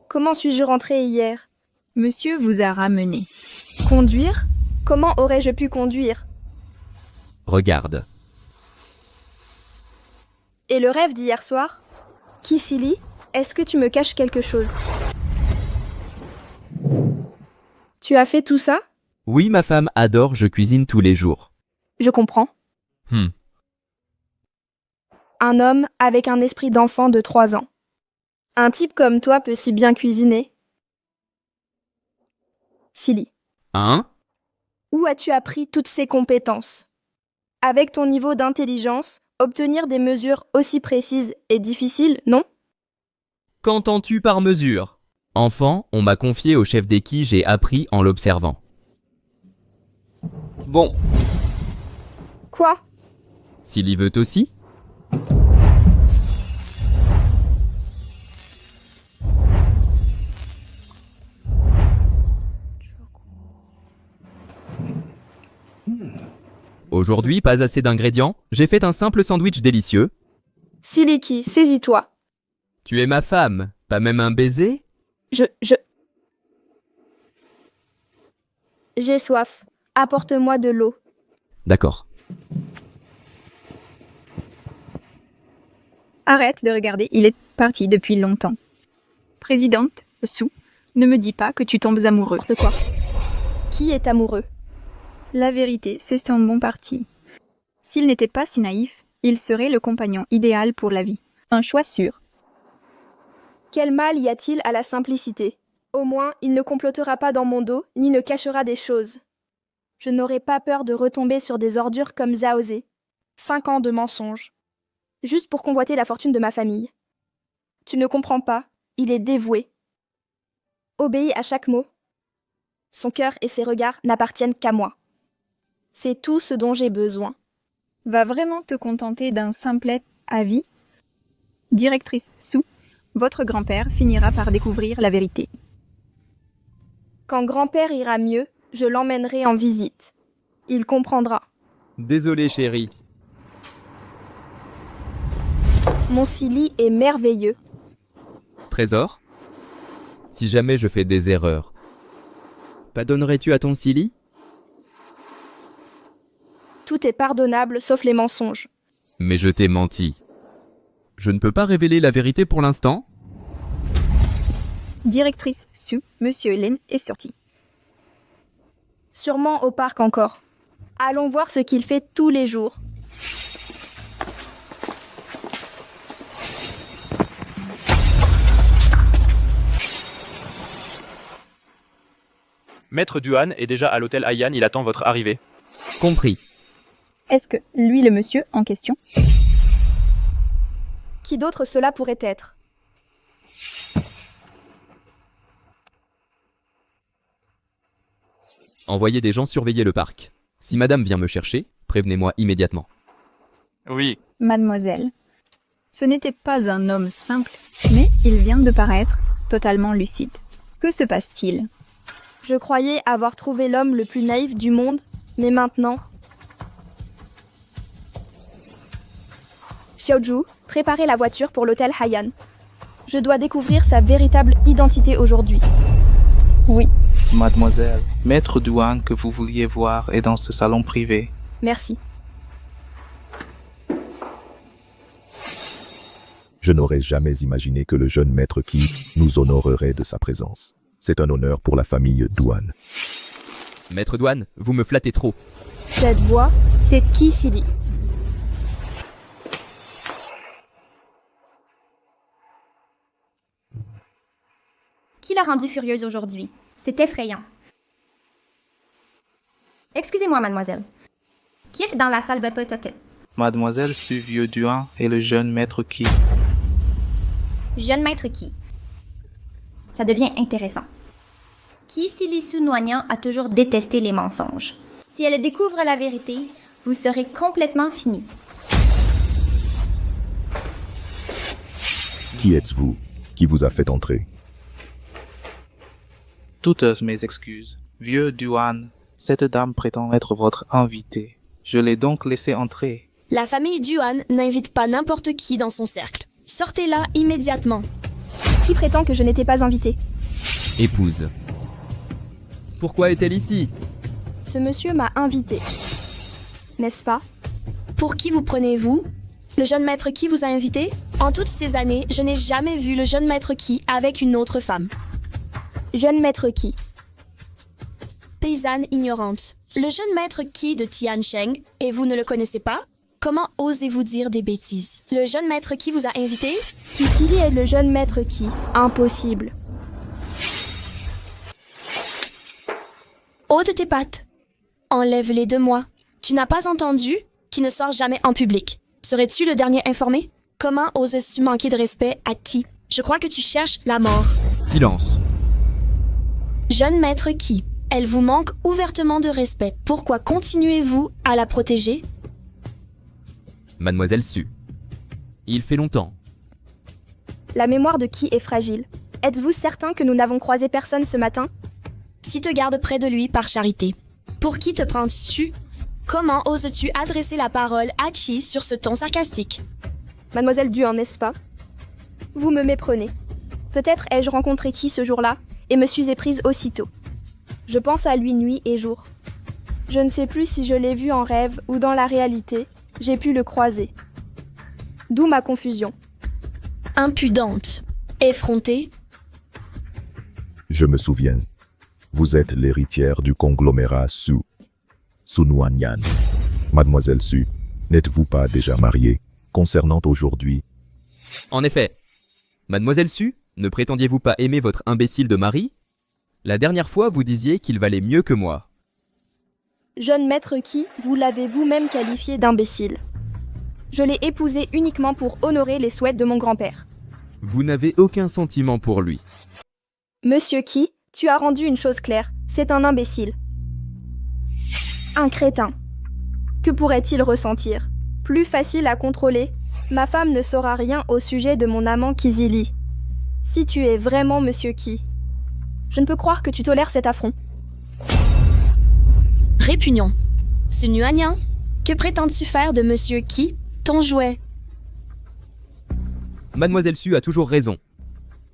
Comment suis-je rentrée hier? Monsieur vous a ramené. Conduire? Comment aurais-je pu conduire? Regarde. Et le rêve d'hier soir? Kisili, est-ce que tu me caches quelque chose? Tu as fait tout ça? Oui, ma femme adore, je cuisine tous les jours. Je comprends. Un homme avec un esprit d'enfant de 3 ans. Un type comme toi peut si bien cuisiner. Silly. Hein? Où as-tu appris toutes ces compétences? Avec ton niveau d'intelligence, obtenir des mesures aussi précises est difficile, non? Qu'entends-tu par mesure? Enfant, on m'a confié au chef des Qi, j'ai appris en l'observant. Bon. Quoi? S'il y veut aussi? Aujourd'hui, pas assez d'ingrédients, j'ai fait un simple sandwich délicieux. Siliki, saisis-toi. Tu es ma femme, pas même un baiser? J'ai soif. Apporte-moi de l'eau. D'accord. Arrête de regarder, il est parti depuis longtemps. Présidente, Su, ne me dis pas que tu tombes amoureux. De quoi? Qui est amoureux? La vérité, c'est son bon parti. S'il n'était pas si naïf, il serait le compagnon idéal pour la vie. Un choix sûr. Quel mal y a-t-il à la simplicité? Au moins, il ne complotera pas dans mon dos, ni ne cachera des choses. Je n'aurai pas peur de retomber sur des ordures comme Zhao Ze. 5 ans de mensonges. Juste pour convoiter la fortune de ma famille. Tu ne comprends pas, il est dévoué. Obéit à chaque mot. Son cœur et ses regards n'appartiennent qu'à moi. C'est tout ce dont j'ai besoin. Va vraiment te contenter d'un simplet avis? Directrice Su, votre grand-père finira par découvrir la vérité. Quand grand-père ira mieux, je l'emmènerai en visite. Il comprendra. Désolé, chérie. Mon Silly est merveilleux. Trésor? Si jamais je fais des erreurs, pardonnerais-tu à ton Silly? Tout est pardonnable sauf les mensonges. Mais je t'ai menti. Je ne peux pas révéler la vérité pour l'instant? Directrice Sue, Monsieur Lin est sorti. Sûrement au parc encore. Allons voir ce qu'il fait tous les jours. Maître Duan est déjà à l'hôtel Haiyan, il attend votre arrivée. Compris. Est-ce que lui, le monsieur en question? Qui d'autre cela pourrait être? Envoyez des gens surveiller le parc. Si madame vient me chercher, prévenez-moi immédiatement. Oui. Mademoiselle, ce n'était pas un homme simple, mais il vient de paraître totalement lucide. Que se passe-t-il? Je croyais avoir trouvé l'homme le plus naïf du monde, mais maintenant... Xiaoju, préparez la voiture pour l'hôtel Haiyan. Je dois découvrir sa véritable identité aujourd'hui. Oui. Mademoiselle, Maître Duan que vous vouliez voir est dans ce salon privé. Merci. Je n'aurais jamais imaginé que le jeune maître Qi nous honorerait de sa présence. C'est un honneur pour la famille Duan. Maître Duan, vous me flattez trop. Cette voix, c'est Qi Silly. Qui l'a rendue furieuse aujourd'hui? C'est effrayant. Excusez-moi, mademoiselle. Qui est dans la salle de Potote? Mademoiselle Su Vieux Duan et le jeune Maître Qi. Jeune maître Qi. Ça devient intéressant. Qi Silly Su Noignan a toujours détesté les mensonges. Si elle découvre la vérité, vous serez complètement fini. Qui êtes-vous? Qui vous a fait entrer? Toutes mes excuses. Vieux Duan, cette dame prétend être votre invitée. Je l'ai donc laissé entrer. La famille Duan n'invite pas n'importe qui dans son cercle. Sortez-la immédiatement. Qui prétend que je n'étais pas invitée? Épouse. Pourquoi est-elle ici? Ce monsieur m'a invitée. N'est-ce pas? Pour qui vous prenez-vous? Le jeune maître Qi vous a invité? En toutes ces années, je n'ai jamais vu le jeune maître Qi avec une autre femme. Jeune maître Qi. Paysanne ignorante. Le jeune maître Qi de Tiancheng, et vous ne le connaissez pas? Comment osez-vous dire des bêtises? Le jeune maître Qi vous a invité? Qi Silly est le jeune maître Qi. Impossible. Ôte tes pattes. Enlève-les de moi. Tu n'as pas entendu? Qui ne sort jamais en public. Serais-tu le dernier informé? Comment oses-tu manquer de respect à Ti? Je crois que tu cherches la mort. Silence. Jeune maître Qi, elle vous manque ouvertement de respect. Pourquoi continuez-vous à la protéger? Mademoiselle Su. Il fait longtemps. La mémoire de Qi est fragile. Êtes-vous certain que nous n'avons croisé personne ce matin? Si te garde près de lui par charité. Pour qui te prends-tu? Comment oses-tu adresser la parole à Qi sur ce ton sarcastique? Mademoiselle Duan, n'est-ce pas? Vous me méprenez. Peut-être ai-je rencontré Qi ce jour-là et me suis éprise aussitôt. Je pense à lui nuit et jour. Je ne sais plus si je l'ai vu en rêve ou dans la réalité, j'ai pu le croiser. D'où ma confusion. Impudente. Effrontée. Je me souviens. Vous êtes l'héritière du conglomérat Su. Su Noignan. Mademoiselle Su, n'êtes-vous pas déjà mariée? Concernant aujourd'hui. En effet. Mademoiselle Su, ne prétendiez-vous pas aimer votre imbécile de mari? La dernière fois, vous disiez qu'il valait mieux que moi. Jeune maître Qi, vous l'avez vous-même qualifié d'imbécile. Je l'ai épousé uniquement pour honorer les souhaits de mon grand-père. Vous n'avez aucun sentiment pour lui. Monsieur Qi, tu as rendu une chose claire, c'est un imbécile. Un crétin. Que pourrait-il ressentir? Plus facile à contrôler. Ma femme ne saura rien au sujet de mon amant Kizili. Si tu es vraiment Monsieur Qi, je ne peux croire que tu tolères cet affront. Répugnant. Sunuanyan, que prétends-tu faire de Monsieur Qui, ton jouet? Mademoiselle Su a toujours raison.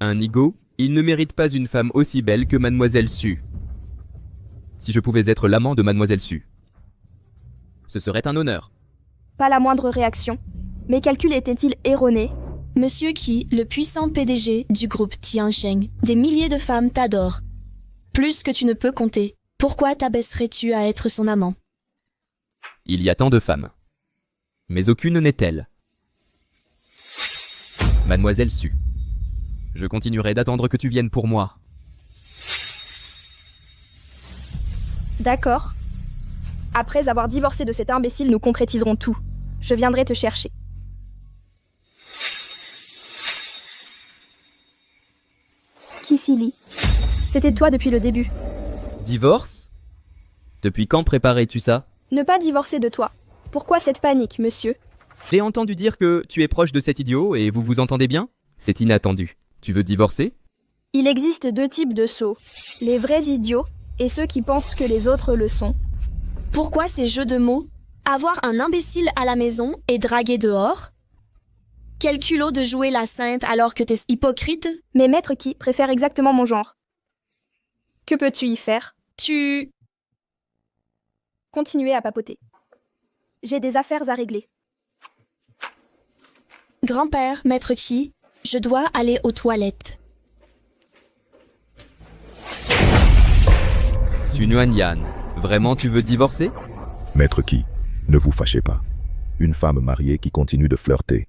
Un Nigo, il ne mérite pas une femme aussi belle que Mademoiselle Su. Si je pouvais être l'amant de Mademoiselle Su, ce serait un honneur. Pas la moindre réaction. Mes calculs étaient-ils erronés? Monsieur Qui, le puissant PDG du groupe Tiansheng, des milliers de femmes t'adorent. Plus que tu ne peux compter. Pourquoi t'abaisserais-tu à être son amant? Il y a tant de femmes. Mais aucune n'est telle. Mademoiselle Su, je continuerai d'attendre que tu viennes pour moi. D'accord. Après avoir divorcé de cet imbécile, nous concrétiserons tout. Je viendrai te chercher. Kisili, c'était toi depuis le début. Divorce? Depuis quand préparais-tu ça? Ne pas divorcer de toi. Pourquoi cette panique, monsieur? J'ai entendu dire que tu es proche de cet idiot et vous vous entendez bien? C'est inattendu. Tu veux divorcer? Il existe deux types de sots. Les vrais idiots et ceux qui pensent que les autres le sont. Pourquoi ces jeux de mots? Avoir un imbécile à la maison et draguer dehors? Quel culot de jouer la sainte alors que t'es hypocrite? Mais Maître Qui préfère exactement mon genre. Que peux-tu y faire? Continuez à papoter. J'ai des affaires à régler. Grand-père, Maître Qui, je dois aller aux toilettes. Sunuanyan, vraiment tu veux divorcer? Maître Qui, ne vous fâchez pas. Une femme mariée qui continue de flirter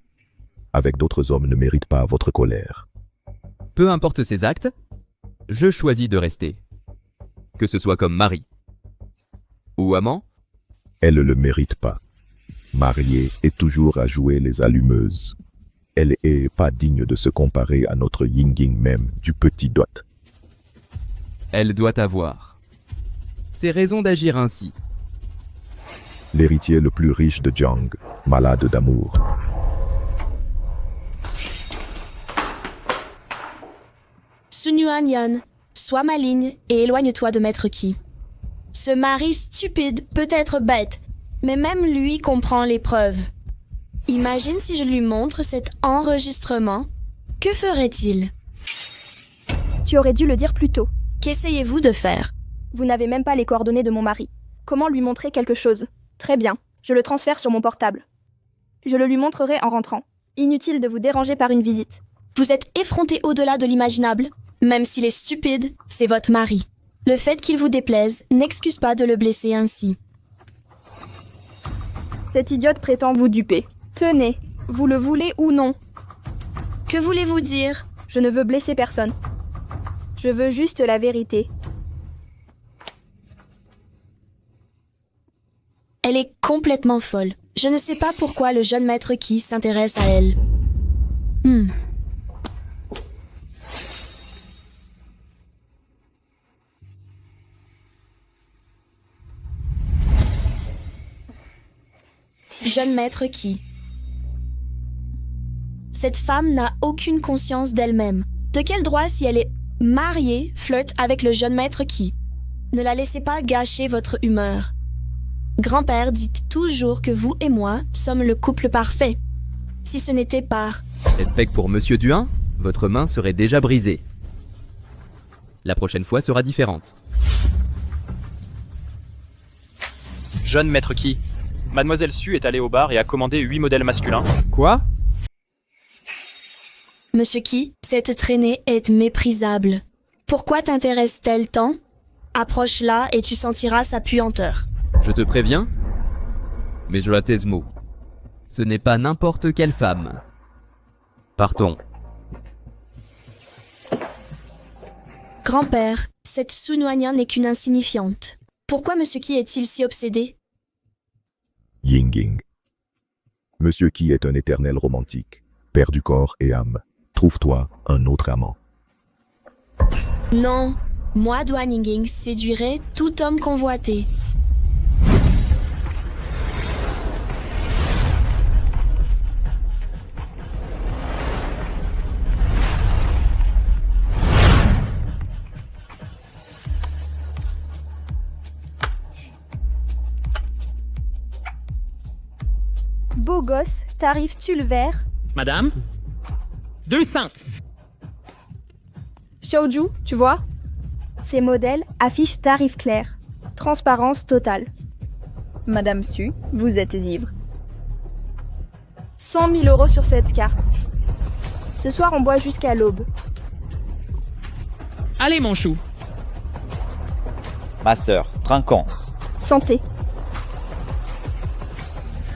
avec d'autres hommes ne mérite pas votre colère. Peu importe ses actes, je choisis de rester. Que ce soit comme mari ou amant. Elle ne le mérite pas. Mariée est toujours à jouer les allumeuses. Elle est pas digne de se comparer à notre Yinging même du petit dot. Elle doit avoir ses raisons d'agir ainsi. L'héritier le plus riche de Jiang, malade d'amour. Sunuanyan, sois maligne et éloigne-toi de Maître Qui. Ce mari stupide peut être bête, mais même lui comprend l'épreuve. Imagine si je lui montre cet enregistrement. Que ferait-il? Tu aurais dû le dire plus tôt. Qu'essayez-vous de faire? Vous n'avez même pas les coordonnées de mon mari. Comment lui montrer quelque chose? Très bien, je le transfère sur mon portable. Je le lui montrerai en rentrant. Inutile de vous déranger par une visite. Vous êtes effronté au-delà de l'imaginable. Même s'il est stupide, c'est votre mari. Le fait qu'il vous déplaise n'excuse pas de le blesser ainsi. Cette idiote prétend vous duper. Tenez, vous le voulez ou non? Que voulez-vous dire? Je ne veux blesser personne. Je veux juste la vérité. Elle est complètement folle. Je ne sais pas pourquoi le jeune Maître Qui s'intéresse à elle. Jeune Maître Qui. Cette femme n'a aucune conscience d'elle-même. De quel droit, si elle est mariée, flirte avec le jeune Maître Qui? Ne la laissez pas gâcher votre humeur. Grand-père dit toujours que vous et moi sommes le couple parfait. Si ce n'était par respect pour Monsieur Duin, votre main serait déjà brisée. La prochaine fois sera différente. Jeune Maître Qui, Mademoiselle Su est allée au bar et a commandé 8 modèles masculins. Quoi? Monsieur Qui, cette traînée est méprisable. Pourquoi t'intéresse-t-elle tant? Approche-la et tu sentiras sa puanteur. Je te préviens, mais je la taise mot. Ce n'est pas n'importe quelle femme. Partons. Grand-père, cette Sunuanyan n'est qu'une insignifiante. Pourquoi Monsieur Qui est-il si obsédé? Yinging. Monsieur Qui est un éternel romantique, père du corps et âme. Trouve-toi un autre amant. Non, moi, Duan Yinging, séduirai tout homme convoité. Beau gosse, tarif tulle vert. Madame 200. Xiaoju, tu vois? Ces modèles affichent tarif clair. Transparence totale. Madame Su, vous êtes ivre. 100 000 euros sur cette carte. Ce soir, on boit jusqu'à l'aube. Allez, mon chou. Ma sœur, trinquons. Santé.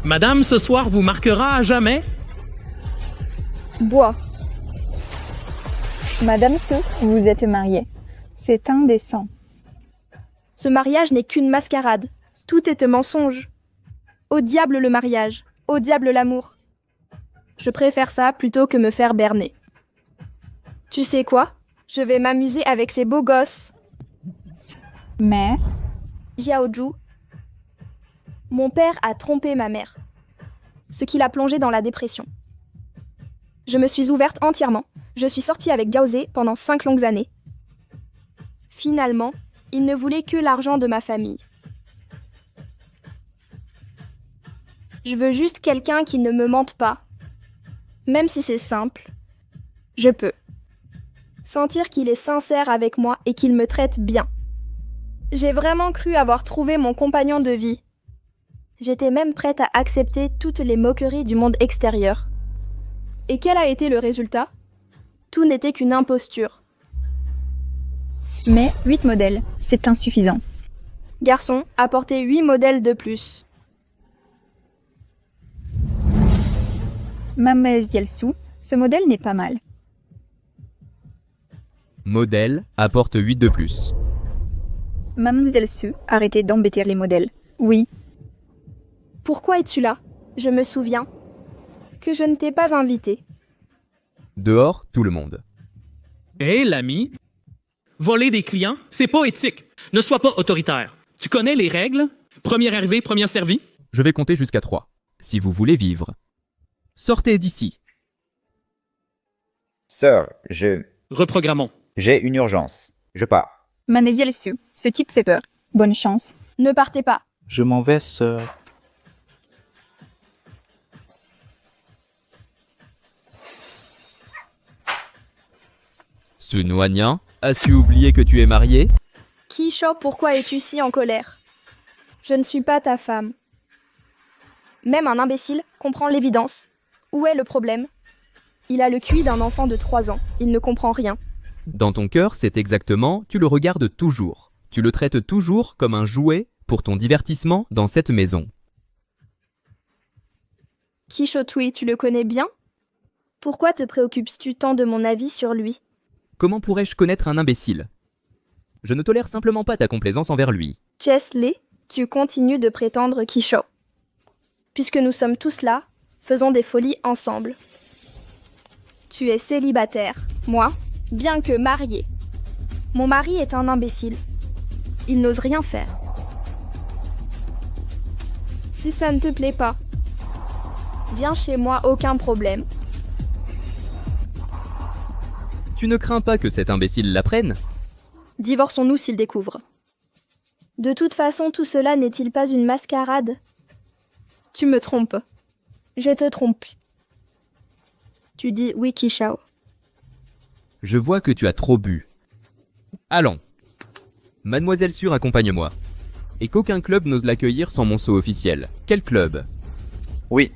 Madame, ce soir vous marquera à jamais. Bois. Madame Su, vous êtes mariée. C'est indécent. Ce mariage n'est qu'une mascarade. Tout est un mensonge. Au diable le mariage. Au diable l'amour. Je préfère ça plutôt que me faire berner. Tu sais quoi? Je vais m'amuser avec ces beaux gosses. Mère? Xiaoju. Mon père a trompé ma mère. Ce qui l'a plongée dans la dépression. Je me suis ouverte entièrement. Je suis sortie avec Gaozé pendant 5 longues années. Finalement, il ne voulait que l'argent de ma famille. Je veux juste quelqu'un qui ne me mente pas. Même si c'est simple, je peux. Sentir qu'il est sincère avec moi et qu'il me traite bien. J'ai vraiment cru avoir trouvé mon compagnon de vie. J'étais même prête à accepter toutes les moqueries du monde extérieur. Et quel a été le résultat? Tout n'était qu'une imposture. Mais 8 modèles, c'est insuffisant. Garçon, apportez 8 modèles de plus. Mademoiselle Su, ce modèle n'est pas mal. Modèle apporte 8 de plus. Mademoiselle Su, arrêtez d'embêter les modèles. Oui. Pourquoi es-tu là? Je me souviens que je ne t'ai pas invité. Dehors, tout le monde. Hé, l'ami. Voler des clients, c'est pas éthique. Ne sois pas autoritaire. Tu connais les règles? Premier arrivé, premier servi? Je vais compter jusqu'à 3. Si vous voulez vivre. Sortez d'ici. Sœur, Reprogrammons. J'ai une urgence. Je pars. Mademoiselle Su, ce type fait peur. Bonne chance. Ne partez pas. Je m'en vais, sœur. Su Nuanyan, as-tu oublié que tu es marié? Kisho, pourquoi es-tu si en colère? Je ne suis pas ta femme. Même un imbécile comprend l'évidence. Où est le problème? Il a le QI d'un enfant de 3 ans. Il ne comprend rien. Dans ton cœur, c'est exactement, tu le regardes toujours. Tu le traites toujours comme un jouet pour ton divertissement dans cette maison. Kishotui, tu le connais bien? Pourquoi te préoccupes-tu tant de mon avis sur lui? Comment pourrais-je connaître un imbécile? Je ne tolère simplement pas ta complaisance envers lui. Chesley, tu continues de prétendre Kisho. Puisque nous sommes tous là, faisons des folies ensemble. Tu es célibataire, moi, bien que marié. Mon mari est un imbécile. Il n'ose rien faire. Si ça ne te plaît pas, viens chez moi, aucun problème. Tu ne crains pas que cet imbécile l'apprenne? Divorçons-nous s'il découvre. De toute façon, tout cela n'est-il pas une mascarade? Tu me trompes. Je te trompe. Tu dis oui, Kishao. Je vois que tu as trop bu. Allons. Mademoiselle Su, accompagne-moi. Et qu'aucun club n'ose l'accueillir sans mon sceau officiel. Quel club? Oui.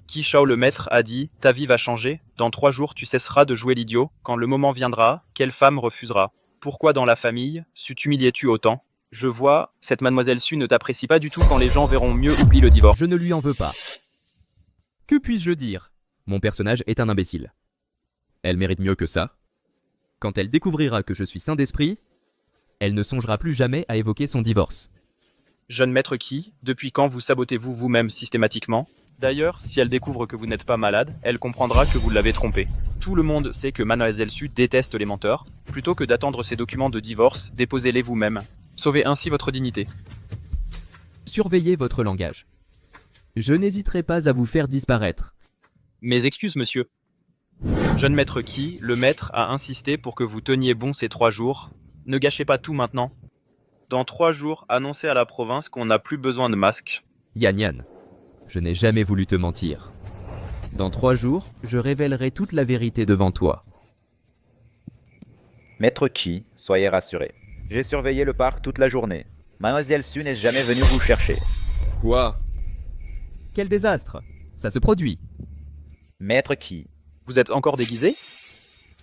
Kishao le maître a dit « Ta vie va changer, dans 3 jours tu cesseras de jouer l'idiot, quand le moment viendra, quelle femme refusera? Pourquoi dans la famille, t'humiliais-tu autant? Je vois, cette mademoiselle Su ne t'apprécie pas du tout quand les gens verront mieux, oublie le divorce. » Je ne lui en veux pas. Que puis-je dire? Mon personnage est un imbécile. Elle mérite mieux que ça. Quand elle découvrira que je suis sain d'esprit, elle ne songera plus jamais à évoquer son divorce. Jeune maître qui, depuis quand vous sabotez-vous vous-même systématiquement? D'ailleurs, si elle découvre que vous n'êtes pas malade, elle comprendra que vous l'avez trompé. Tout le monde sait que Mademoiselle Su déteste les menteurs. Plutôt que d'attendre ces documents de divorce, déposez-les vous-même. Sauvez ainsi votre dignité. Surveillez votre langage. Je n'hésiterai pas à vous faire disparaître. Mes excuses, monsieur. Jeune maître Qi, le maître a insisté pour que vous teniez bon ces 3 jours. Ne gâchez pas tout maintenant. Dans 3 jours, annoncez à la province qu'on n'a plus besoin de masques. Yan Yan, je n'ai jamais voulu te mentir. Dans 3 jours, je révélerai toute la vérité devant toi. Maître Qi, soyez rassuré. J'ai surveillé le parc toute la journée. Mademoiselle Su n'est jamais venue vous chercher. Quoi? Quel désastre! Ça se produit. Maître Qi. Vous êtes encore déguisé?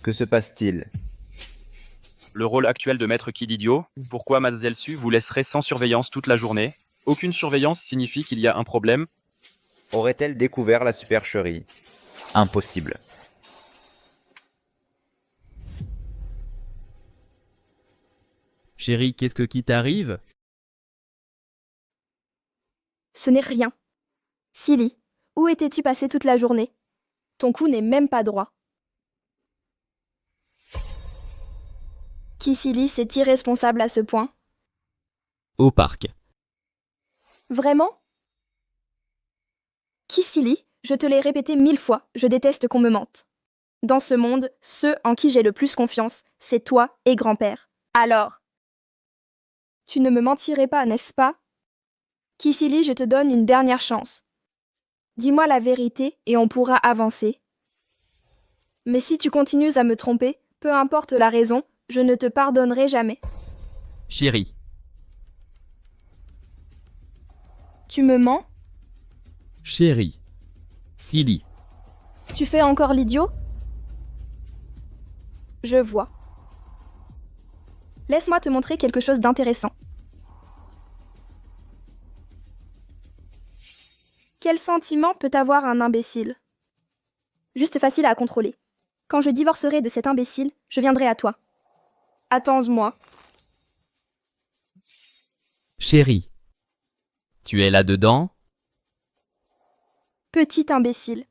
Que se passe-t-il? Le rôle actuel de maître Qi d'idiot. Pourquoi Mademoiselle Su vous laisserait sans surveillance toute la journée? Aucune surveillance signifie qu'il y a un problème. Aurait-elle découvert la supercherie? Impossible. Chérie, qu'est-ce qui t'arrive? Ce n'est rien. Silly, où étais-tu passé toute la journée? Ton cou n'est même pas droit. Qui Silly, c'est irresponsable à ce point? Au parc. Vraiment? Qui Silly, je te l'ai répété 1000 fois, je déteste qu'on me mente. Dans ce monde, ceux en qui j'ai le plus confiance, c'est toi et grand-père. Alors, tu ne me mentirais pas, n'est-ce pas? Qui Silly, je te donne une dernière chance. Dis-moi la vérité et on pourra avancer. Mais si tu continues à me tromper, peu importe la raison, je ne te pardonnerai jamais. Chérie. Tu me mens? Chérie. Silly. Tu fais encore l'idiot? Je vois. Laisse-moi te montrer quelque chose d'intéressant. Quel sentiment peut avoir un imbécile? Juste facile à contrôler. Quand je divorcerai de cet imbécile, je viendrai à toi. Attends-moi. Chérie. Tu es là-dedans? Petit imbécile.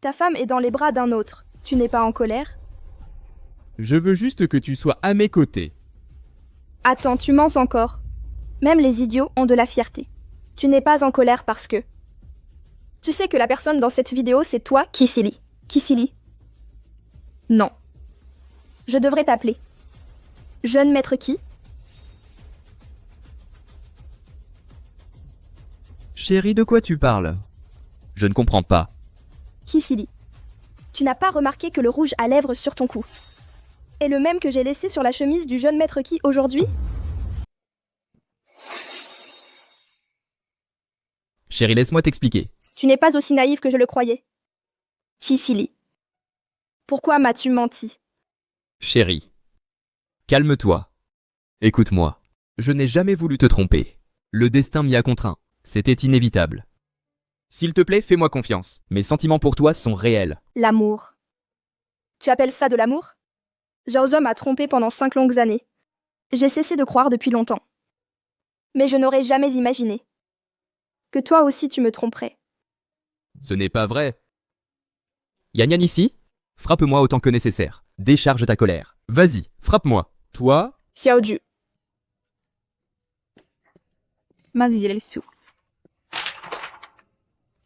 Ta femme est dans les bras d'un autre. Tu n'es pas en colère? Je veux juste que tu sois à mes côtés. Attends, tu mens encore. Même les idiots ont de la fierté. Tu n'es pas en colère parce que... Tu sais que la personne dans cette vidéo, c'est toi, Qui Silly. Qui Silly? Non. Je devrais t'appeler. Jeune maître Qi? Chérie, de quoi tu parles? Je ne comprends pas. Qui Silly. Tu n'as pas remarqué que le rouge à lèvres sur ton cou est le même que j'ai laissé sur la chemise du jeune maître Qi aujourd'hui? Chérie, laisse-moi t'expliquer. Tu n'es pas aussi naïve que je le croyais. Qui Silly. Pourquoi m'as-tu menti? Chérie. Calme-toi. Écoute-moi. Je n'ai jamais voulu te tromper. Le destin m'y a contraint. C'était inévitable. S'il te plaît, fais-moi confiance. Mes sentiments pour toi sont réels. L'amour. Tu appelles ça de l'amour? George m'a trompé pendant 5 longues années. J'ai cessé de croire depuis longtemps. Mais je n'aurais jamais imaginé que toi aussi tu me tromperais. Ce n'est pas vrai. Yan Yan ici? Frappe-moi autant que nécessaire. Décharge ta colère. Vas-y, frappe-moi. Toi? Xiaoju. Mademoiselle Su.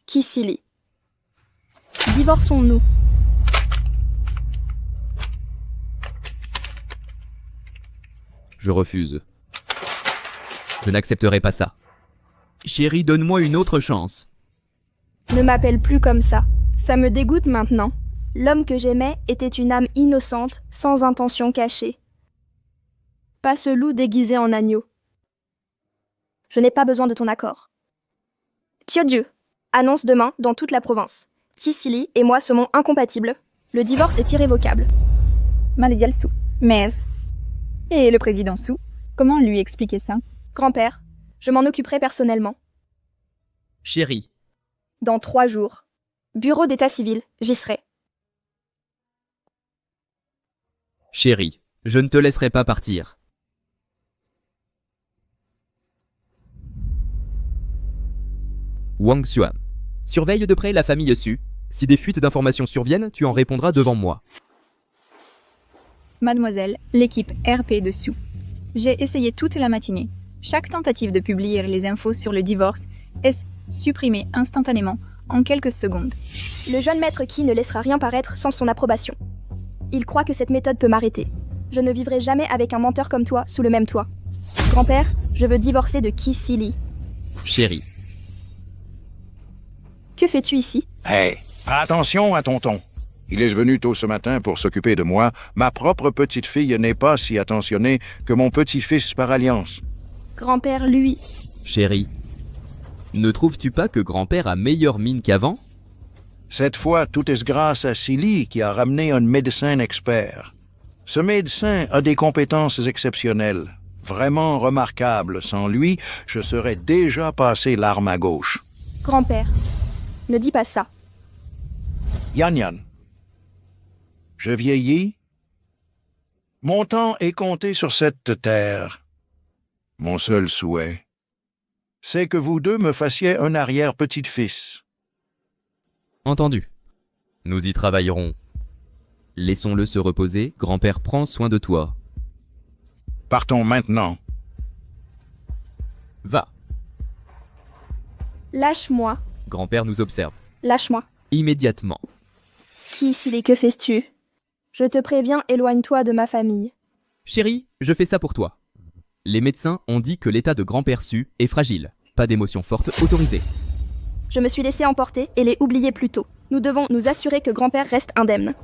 Qui Silly. Divorçons-nous. Je refuse. Je n'accepterai pas ça. Chérie, donne-moi une autre chance. Ne m'appelle plus comme ça. Ça me dégoûte maintenant. L'homme que j'aimais était une âme innocente, sans intention cachée. Pas ce loup déguisé en agneau. Je n'ai pas besoin de ton accord. Xiaoju annonce demain dans toute la province. Ti Silly et moi sommes incompatibles. Le divorce est irrévocable. Mademoiselle Su. Mais... Et le président Su, comment lui expliquer ça? Grand-père, je m'en occuperai personnellement. Chérie. Dans 3 jours. Bureau d'état civil, j'y serai. Chérie, je ne te laisserai pas partir. Wang Xuan. Surveille de près la famille Su. Si des fuites d'informations surviennent, tu en répondras devant moi. Mademoiselle, l'équipe RP de Su. J'ai essayé toute la matinée. Chaque tentative de publier les infos sur le divorce est supprimée instantanément en quelques secondes. Le jeune maître qui ne laissera rien paraître sans son approbation. Il croit que cette méthode peut m'arrêter. Je ne vivrai jamais avec un menteur comme toi sous le même toit. Grand-père, je veux divorcer de Key Silly. Chérie, Que fais-tu ici? Hey, attention à tonton. Il est venu tôt ce matin pour s'occuper de moi. Ma propre petite-fille n'est pas si attentionnée que mon petit-fils par alliance. Grand-père, lui... chérie, ne trouves-tu pas que grand-père a meilleure mine qu'avant? Cette fois, tout est grâce à Silly qui a ramené un médecin expert. Ce médecin a des compétences exceptionnelles, vraiment remarquables. Sans lui, je serais déjà passé l'arme à gauche. Grand-père, ne dis pas ça. Yan Yan, je vieillis. Mon temps est compté sur cette terre. Mon seul souhait, c'est que vous deux me fassiez un arrière-petit-fils. Entendu. Nous y travaillerons. Laissons-le se reposer, grand-père prend soin de toi. Partons maintenant. Va, Lâche-moi, grand-père nous observe. lâche-moi. Immédiatement. Qui Silly, que fais-tu? Je te préviens, éloigne-toi de ma famille. Chérie, je fais ça pour toi. Les médecins ont dit que l'état de grand-père Su est fragile. Pas d'émotions fortes autorisées. Je me suis laissé emporter et l'ai oublié plus tôt. Nous devons nous assurer que grand-père reste indemne.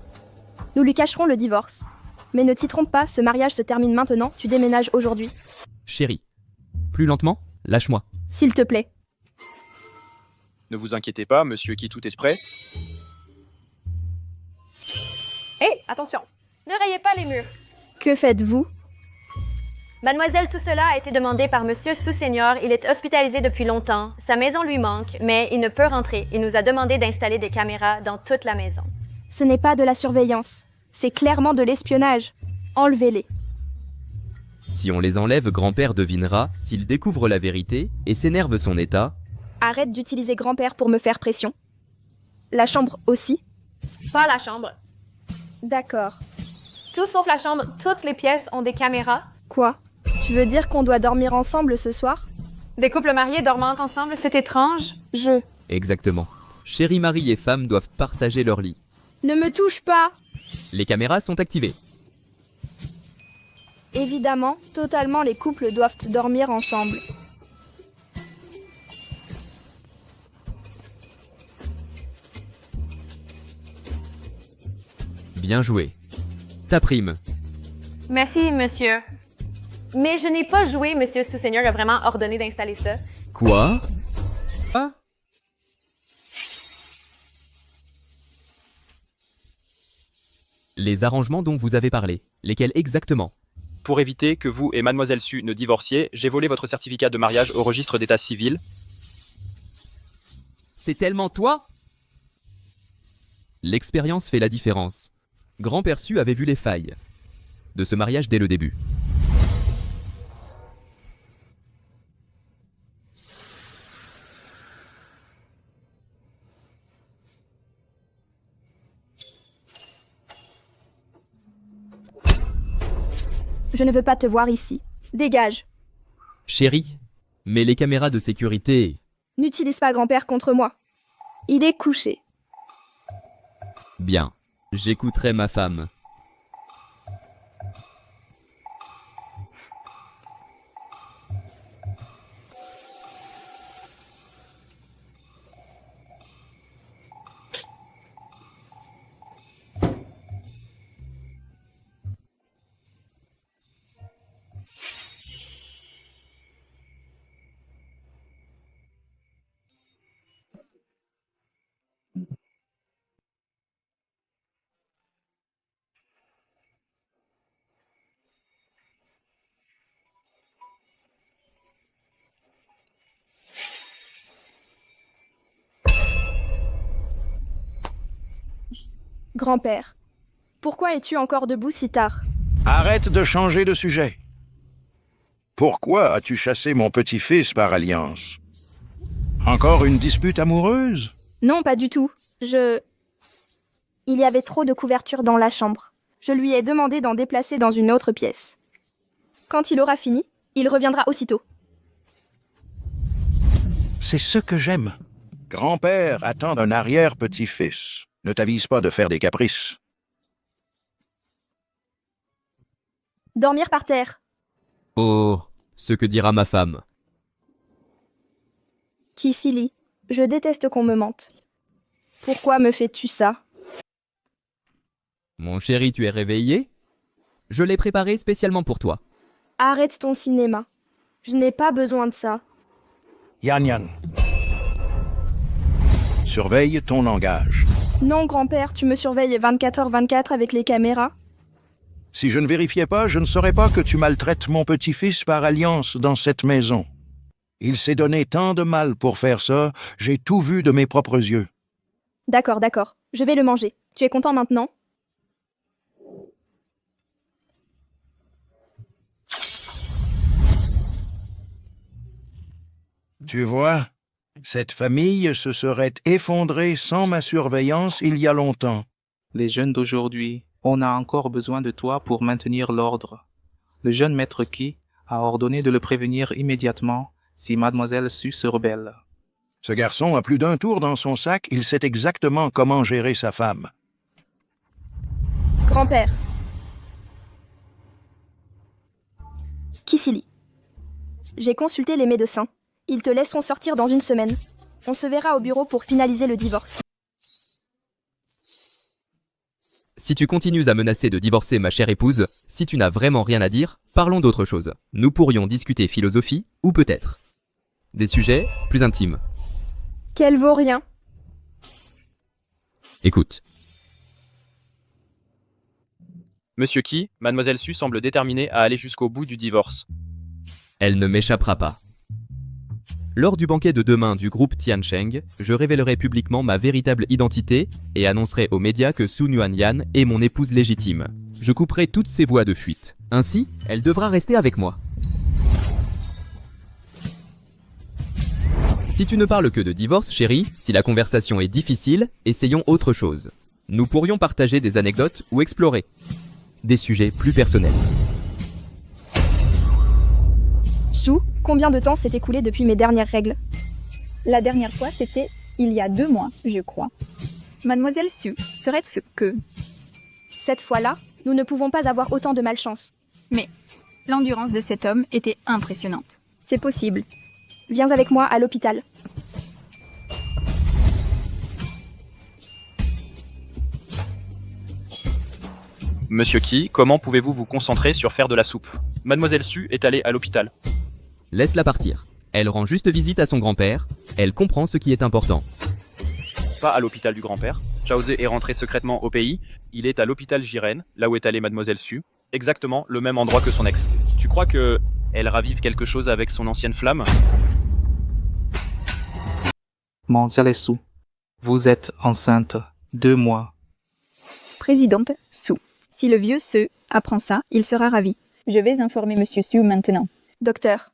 Nous lui cacherons le divorce. Mais ne t'y trompe pas, ce mariage se termine maintenant, tu déménages aujourd'hui. Chérie, plus lentement, lâche-moi. S'il te plaît. Ne vous inquiétez pas, monsieur qui tout est prêt. Hé, attention! Ne rayez pas les murs. Que faites-vous? Mademoiselle, tout cela a été demandé par Monsieur Sous-Seigneur. Il est hospitalisé depuis longtemps. Sa maison lui manque, mais il ne peut rentrer. Il nous a demandé d'installer des caméras dans toute la maison. Ce n'est pas de la surveillance. C'est clairement de l'espionnage. Enlevez-les. Si on les enlève, grand-père devinera s'il découvre la vérité et s'énerve son état. Arrête d'utiliser grand-père pour me faire pression. La chambre aussi? Pas la chambre. D'accord. Tout sauf la chambre, toutes les pièces ont des caméras. Quoi? Tu veux dire qu'on doit dormir ensemble ce soir? Des couples mariés dormant ensemble, c'est étrange. Exactement. Chérie mari et femme doivent partager leur lit. Ne me touche pas! Les caméras sont activées. Évidemment, totalement les couples doivent dormir ensemble. Bien joué. Ta prime. Merci, monsieur. Mais je n'ai pas joué, Monsieur Sous-Seigneur a vraiment ordonné d'installer ça. Quoi? Ah? Les arrangements dont vous avez parlé, lesquels exactement? Pour éviter que vous et Mademoiselle Su ne divorciez, j'ai volé votre certificat de mariage au registre d'état civil. C'est tellement toi? L'expérience fait la différence. Grand-père Su avait vu les failles de ce mariage dès le début. Je ne veux pas te voir ici. Dégage. Chérie, mais les caméras de sécurité... N'utilise pas grand-père contre moi. Il est couché. Bien, j'écouterai ma femme. Grand-père, pourquoi es-tu encore debout si tard? Arrête de changer de sujet. Pourquoi as-tu chassé mon petit-fils par alliance? Encore une dispute amoureuse? Non, pas du tout. Il y avait trop de couvertures dans la chambre. Je lui ai demandé d'en déplacer dans une autre pièce. Quand il aura fini, il reviendra aussitôt. C'est ce que j'aime. Grand-père attend un arrière-petit-fils. Ne t'avise pas de faire des caprices. Dormir par terre. Oh, ce que dira ma femme. Kissili, je déteste qu'on me mente. Pourquoi me fais-tu ça? Mon chéri, tu es réveillé? Je l'ai préparé spécialement pour toi. Arrête ton cinéma. Je n'ai pas besoin de ça. Yan Yan. Surveille ton langage. Non, grand-père, tu me surveilles 24h/24 avec les caméras. Si je ne vérifiais pas, je ne saurais pas que tu maltraites mon petit-fils par alliance dans cette maison. Il s'est donné tant de mal pour faire ça, j'ai tout vu de mes propres yeux. D'accord, d'accord. Je vais le manger. Tu es content maintenant? Tu vois, cette famille se serait effondrée sans ma surveillance il y a longtemps. Les jeunes d'aujourd'hui, on a encore besoin de toi pour maintenir l'ordre. Le jeune maître Qui a ordonné de le prévenir immédiatement si mademoiselle Su se rebelle. Ce garçon a plus d'un tour dans son sac, il sait exactement comment gérer sa femme. Grand-père. Kissili. J'ai consulté les médecins. Ils te laisseront sortir dans une semaine. On se verra au bureau pour finaliser le divorce. Si tu continues à menacer de divorcer ma chère épouse, si tu n'as vraiment rien à dire, parlons d'autre chose. Nous pourrions discuter philosophie, ou peut-être des sujets plus intimes. Qu'elle vaut rien. Écoute. Monsieur Qui, mademoiselle Su semble déterminée à aller jusqu'au bout du divorce. Elle ne m'échappera pas. Lors du banquet de demain du groupe Tiancheng, je révélerai publiquement ma véritable identité et annoncerai aux médias que Su Nuanyan est mon épouse légitime. Je couperai toutes ses voies de fuite. Ainsi, elle devra rester avec moi. Si tu ne parles que de divorce, chérie, si la conversation est difficile, essayons autre chose. Nous pourrions partager des anecdotes ou explorer des sujets plus personnels. Su, combien de temps s'est écoulé depuis mes dernières règles? La dernière fois, c'était il y a 2 mois, je crois. Mademoiselle Su, serait-ce que... Cette fois-là, nous ne pouvons pas avoir autant de malchance. Mais l'endurance de cet homme était impressionnante. C'est possible. Viens avec moi à l'hôpital. Monsieur Qui, comment pouvez-vous vous concentrer sur faire de la soupe? Mademoiselle Su est allée à l'hôpital. Laisse-la partir. Elle rend juste visite à son grand-père. Elle comprend ce qui est important. Pas à l'hôpital du grand-père. Chaoze est rentré secrètement au pays. Il est à l'hôpital Jiren, là où est allée mademoiselle Su. Exactement le même endroit que son ex. Tu crois que elle ravive quelque chose avec son ancienne flamme? Mademoiselle Su, vous êtes enceinte. 2 mois. Présidente Su. Si le vieux Se apprend ça, il sera ravi. Je vais informer Monsieur Su maintenant. Docteur,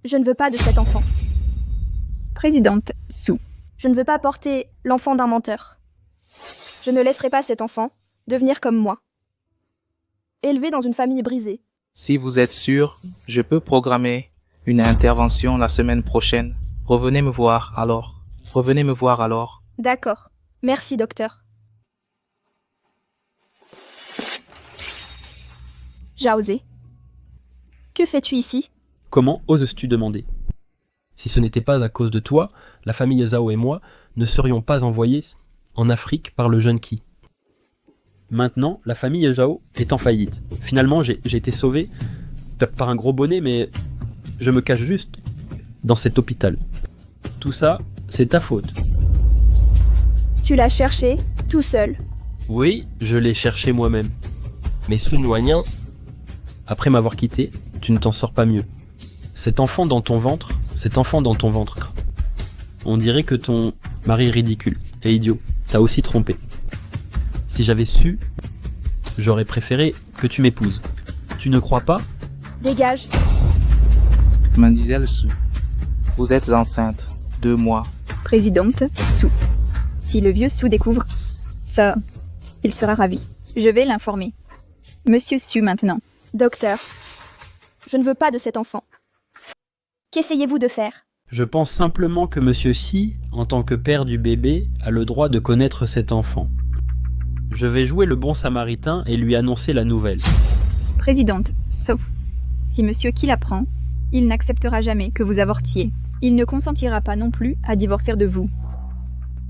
je ne veux pas de cet enfant. Présidente Su. Je ne veux pas porter l'enfant d'un menteur. Je ne laisserai pas cet enfant devenir comme moi. Élevé dans une famille brisée. Si vous êtes sûr, je peux programmer une intervention la semaine prochaine. Revenez me voir alors. D'accord. Merci, docteur. Chaoze. Que fais-tu ici? Comment oses-tu demander? Si ce n'était pas à cause de toi, la famille Zhao et moi ne serions pas envoyés en Afrique par le jeune Qui. Maintenant, la famille Zhao est en faillite. Finalement, j'ai été sauvé par un gros bonnet, mais je me cache juste dans cet hôpital. Tout ça, c'est ta faute. Tu l'as cherché tout seul. Oui, je l'ai cherché moi-même. Mais Su Nuanyan, après m'avoir quitté, tu ne t'en sors pas mieux. Cet enfant dans ton ventre, on dirait que ton mari ridicule et idiot t'a aussi trompé. Si j'avais su, j'aurais préféré que tu m'épouses. Tu ne crois pas? Dégage. Mademoiselle Su, vous êtes enceinte. 2 mois. Présidente Su. Si le vieux Su découvre ça, il sera ravi. Je vais l'informer. Monsieur Su maintenant. Docteur, je ne veux pas de cet enfant. Qu'essayez-vous de faire? Je pense simplement que Monsieur Xi, en tant que père du bébé, a le droit de connaître cet enfant. Je vais jouer le bon samaritain et lui annoncer la nouvelle. Présidente, sauf si Monsieur Qi l'apprend, il n'acceptera jamais que vous avortiez. Il ne consentira pas non plus à divorcer de vous.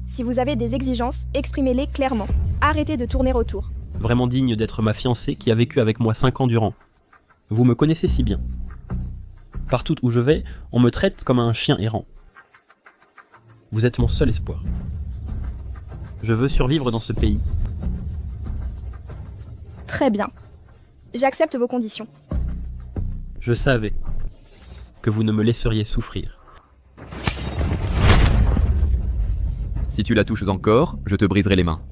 Si vous avez des exigences, exprimez-les clairement. Arrêtez de tourner autour. Vraiment digne d'être ma fiancée qui a vécu avec moi 5 ans durant. Vous me connaissez si bien. Partout où je vais, on me traite comme un chien errant. Vous êtes mon seul espoir. Je veux survivre dans ce pays. Très bien. J'accepte vos conditions. Je savais que vous ne me laisseriez souffrir. Si tu la touches encore, je te briserai les mains.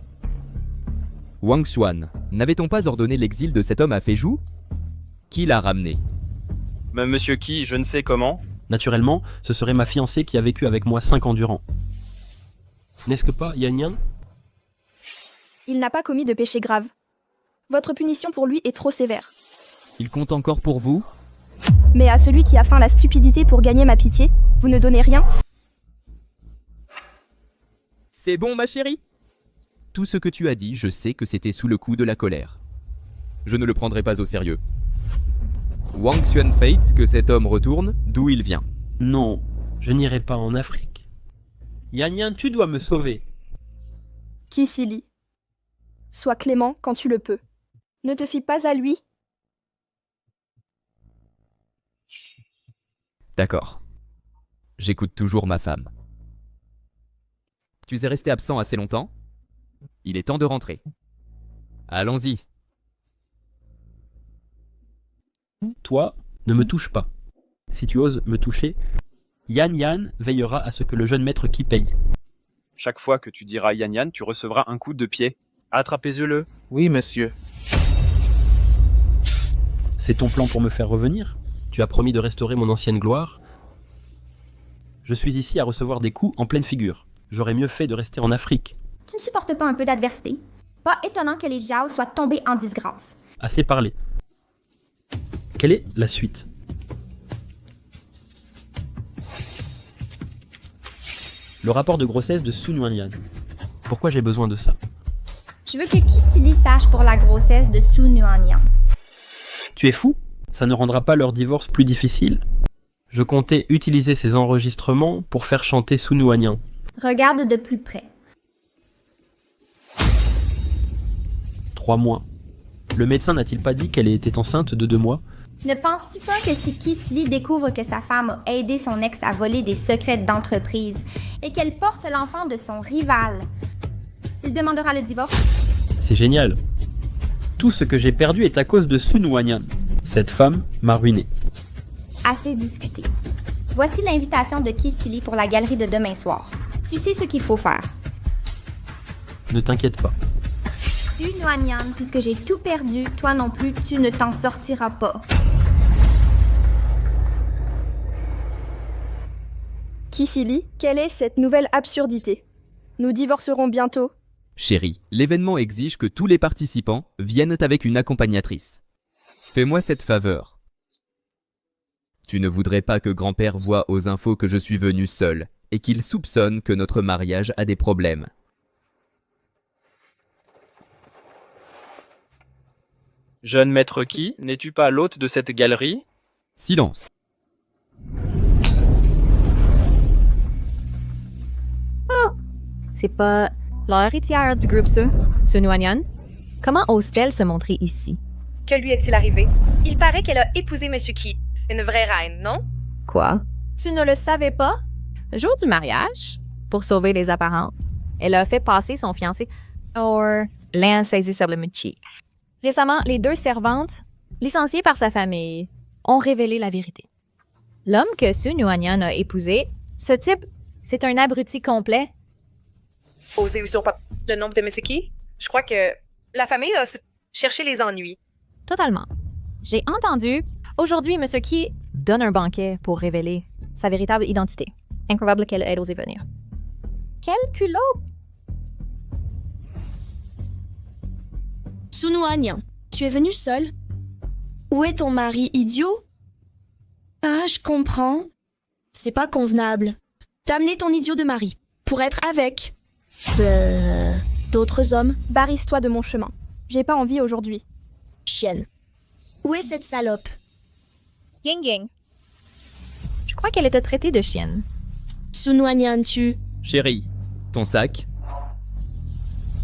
Wang Xuan, n'avait-on pas ordonné l'exil de cet homme à Feijou? Qui l'a ramené? Mais Monsieur Qi, je ne sais comment. Naturellement, ce serait ma fiancée qui a vécu avec moi 5 ans durant. N'est-ce que pas, Yan Yan? Il n'a pas commis de péché grave. Votre punition pour lui est trop sévère. Il compte encore pour vous? Mais à celui qui a feint la stupidité pour gagner ma pitié, vous ne donnez rien? C'est bon, ma chérie? Tout ce que tu as dit, je sais que c'était sous le coup de la colère. Je ne le prendrai pas au sérieux. Wang Xuan Fate que cet homme retourne d'où il vient. Non, je n'irai pas en Afrique. Yan Yan, tu dois me sauver. Qi Sili. Sois clément quand tu le peux. Ne te fie pas à lui. D'accord. J'écoute toujours ma femme. Tu es resté absent assez longtemps? Il est temps de rentrer. Allons-y. Toi, ne me touche pas. Si tu oses me toucher, Yan Yan veillera à ce que le jeune maître Qi paye. Chaque fois que tu diras Yan Yan, tu recevras un coup de pied. Attrapez-le. Oui, monsieur. C'est ton plan pour me faire revenir? Tu as promis de restaurer mon ancienne gloire? Je suis ici à recevoir des coups en pleine figure. J'aurais mieux fait de rester en Afrique. Tu ne supportes pas un peu d'adversité? Pas étonnant que les Zhao soient tombés en disgrâce. Assez parlé. Quelle est la suite? Le rapport de grossesse de Sun Wanyan. Pourquoi j'ai besoin de ça? Je veux que Qi Sili sache pour la grossesse de Su Nuanyan. Tu es fou? Ça ne rendra pas leur divorce plus difficile? Je comptais utiliser ces enregistrements pour faire chanter Su Nuanyan. Regarde de plus près. 3 mois. Le médecin n'a-t-il pas dit qu'elle était enceinte de 2 mois? Ne penses-tu pas que si Qi Sili découvre que sa femme a aidé son ex à voler des secrets d'entreprise et qu'elle porte l'enfant de son rival, il demandera le divorce? C'est génial. Tout ce que j'ai perdu est à cause de Sun Wanyan. Cette femme m'a ruiné. Assez discuté. Voici l'invitation de Qi Sili pour la galerie de demain soir. Tu sais ce qu'il faut faire. Ne t'inquiète pas. Su Nuanyan, puisque j'ai tout perdu, toi non plus, tu ne t'en sortiras pas. Qi Sili, quelle est cette nouvelle absurdité? Nous divorcerons bientôt. Chérie, l'événement exige que tous les participants viennent avec une accompagnatrice. Fais-moi cette faveur. Tu ne voudrais pas que grand-père voie aux infos que je suis venu seul et qu'il soupçonne que notre mariage a des problèmes. Jeune maître Qi, n'es-tu pas l'hôte de cette galerie? Silence. C'est pas l'héritière du groupe, ça, Sun Wanyan? Comment ose-t-elle se montrer ici? Que lui est-il arrivé? Il paraît qu'elle a épousé Monsieur Qi. Une vraie reine, non? Quoi? Tu ne le savais pas? Le jour du mariage, pour sauver les apparences, elle a fait passer son fiancé or l'insaisissable Chi. Récemment, les 2 servantes, licenciées par sa famille, ont révélé la vérité. L'homme que Sun Wanyan a épousé, ce type, c'est un abruti complet. Oser usurper le nom de Monsieur Qi? Je crois que la famille a cherché les ennuis. Totalement. J'ai entendu, aujourd'hui, Monsieur Qi donne un banquet pour révéler sa véritable identité. Incroyable qu'elle ait osé venir. Quel culot! Sun Wanyan, tu es venu seul? Où est ton mari idiot? Ah, je comprends. C'est pas convenable. T'as amené ton idiot de mari pour être avec d'autres hommes. Barrise-toi de mon chemin. J'ai pas envie aujourd'hui. Chienne. Où est cette salope? Ying Ying. Je crois qu'elle était traitée de chienne. Su Nuanyan, tu... Chérie, ton sac?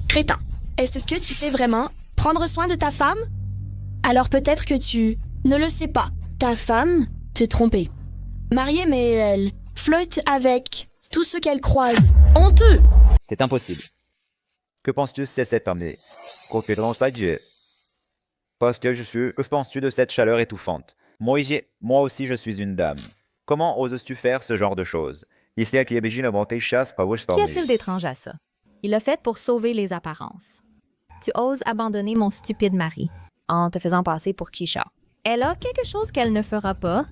Crétin. Est-ce que tu sais vraiment prendre soin de ta femme? Alors peut-être que tu ne le sais pas. Ta femme te trompait. Mariée, mais elle flirte avec tous ceux qu'elle croise. Honteux! C'est impossible. Que penses-tu si c'est permis? Confidence pas Dieu. Parce que que penses-tu de cette chaleur étouffante? Moi aussi je suis une dame. Comment oses-tu faire ce genre de choses? Ici à Kiebiji, la bonté chasse pas vous Qu'y a-t-il d'étrange à ça? Il l'a fait pour sauver les apparences. Tu oses abandonner mon stupide mari en te faisant passer pour Kisha. Elle a quelque chose qu'elle ne fera pas.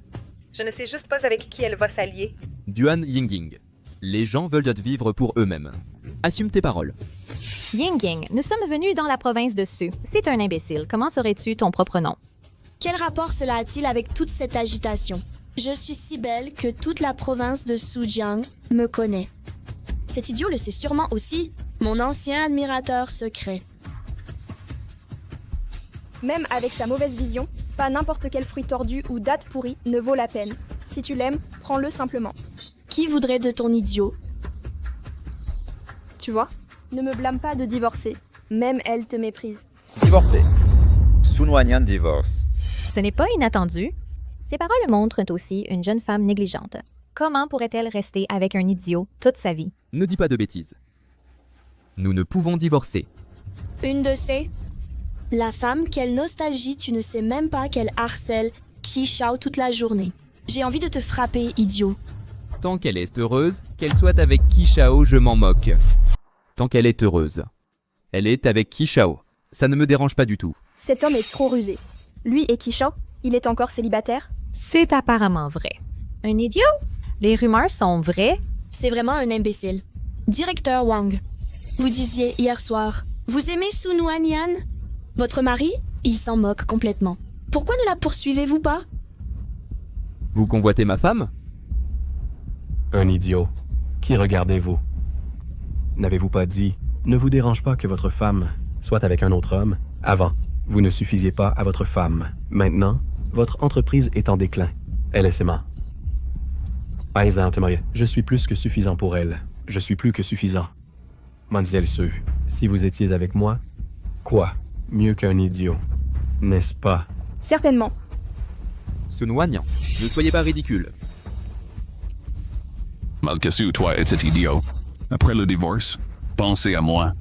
Je ne sais juste pas avec qui elle va s'allier. Duan Yingying. Les gens veulent te vivre pour eux-mêmes. Assume tes paroles. Ying Ying, nous sommes venus dans la province de Su. C'est un imbécile. Comment saurais-tu ton propre nom? Quel rapport cela a-t-il avec toute cette agitation? Je suis si belle que toute la province de Sujiang me connaît. Cet idiot le sait sûrement aussi. Mon ancien admirateur secret. Même avec sa mauvaise vision, pas n'importe quel fruit tordu ou date pourrie ne vaut la peine. Si tu l'aimes, prends-le simplement. Qui voudrait de ton idiot? Tu vois, ne me blâme pas de divorcer. Même elle te méprise. Divorcé. Su Nuanyan divorce. Ce n'est pas inattendu. Ses paroles montrent aussi une jeune femme négligente. Comment pourrait-elle rester avec un idiot toute sa vie? Ne dis pas de bêtises. Nous ne pouvons divorcer. Une de ces... La femme, quelle nostalgie, tu ne sais même pas qu'elle harcèle Qi Shao toute la journée. J'ai envie de te frapper, idiot. Tant qu'elle est heureuse, qu'elle soit avec Qi Shao, je m'en moque. Tant qu'elle est heureuse. Elle est avec Qi Shao. Ça ne me dérange pas du tout. Cet homme est trop rusé. Lui et Kisha, il est encore célibataire? C'est apparemment vrai. Un idiot? Les rumeurs sont vraies? C'est vraiment un imbécile. Directeur Wang, vous disiez hier soir, vous aimez Su Nuanyan? Votre mari, il s'en moque complètement. Pourquoi ne la poursuivez-vous pas? Vous convoitez ma femme? Un idiot. Qui regardez-vous? N'avez-vous pas dit, ne vous dérange pas que votre femme soit avec un autre homme? Avant, vous ne suffisiez pas à votre femme. Maintenant, votre entreprise est en déclin. Elle est sément. Je suis plus que suffisant pour elle. Je suis plus que suffisant. Mademoiselle Su, si vous étiez avec moi, quoi? Mieux qu'un idiot, n'est-ce pas? Certainement. Su Nuanyan, ne soyez pas ridicule. Malgré toi et cet idiot, après le divorce, pensez à moi.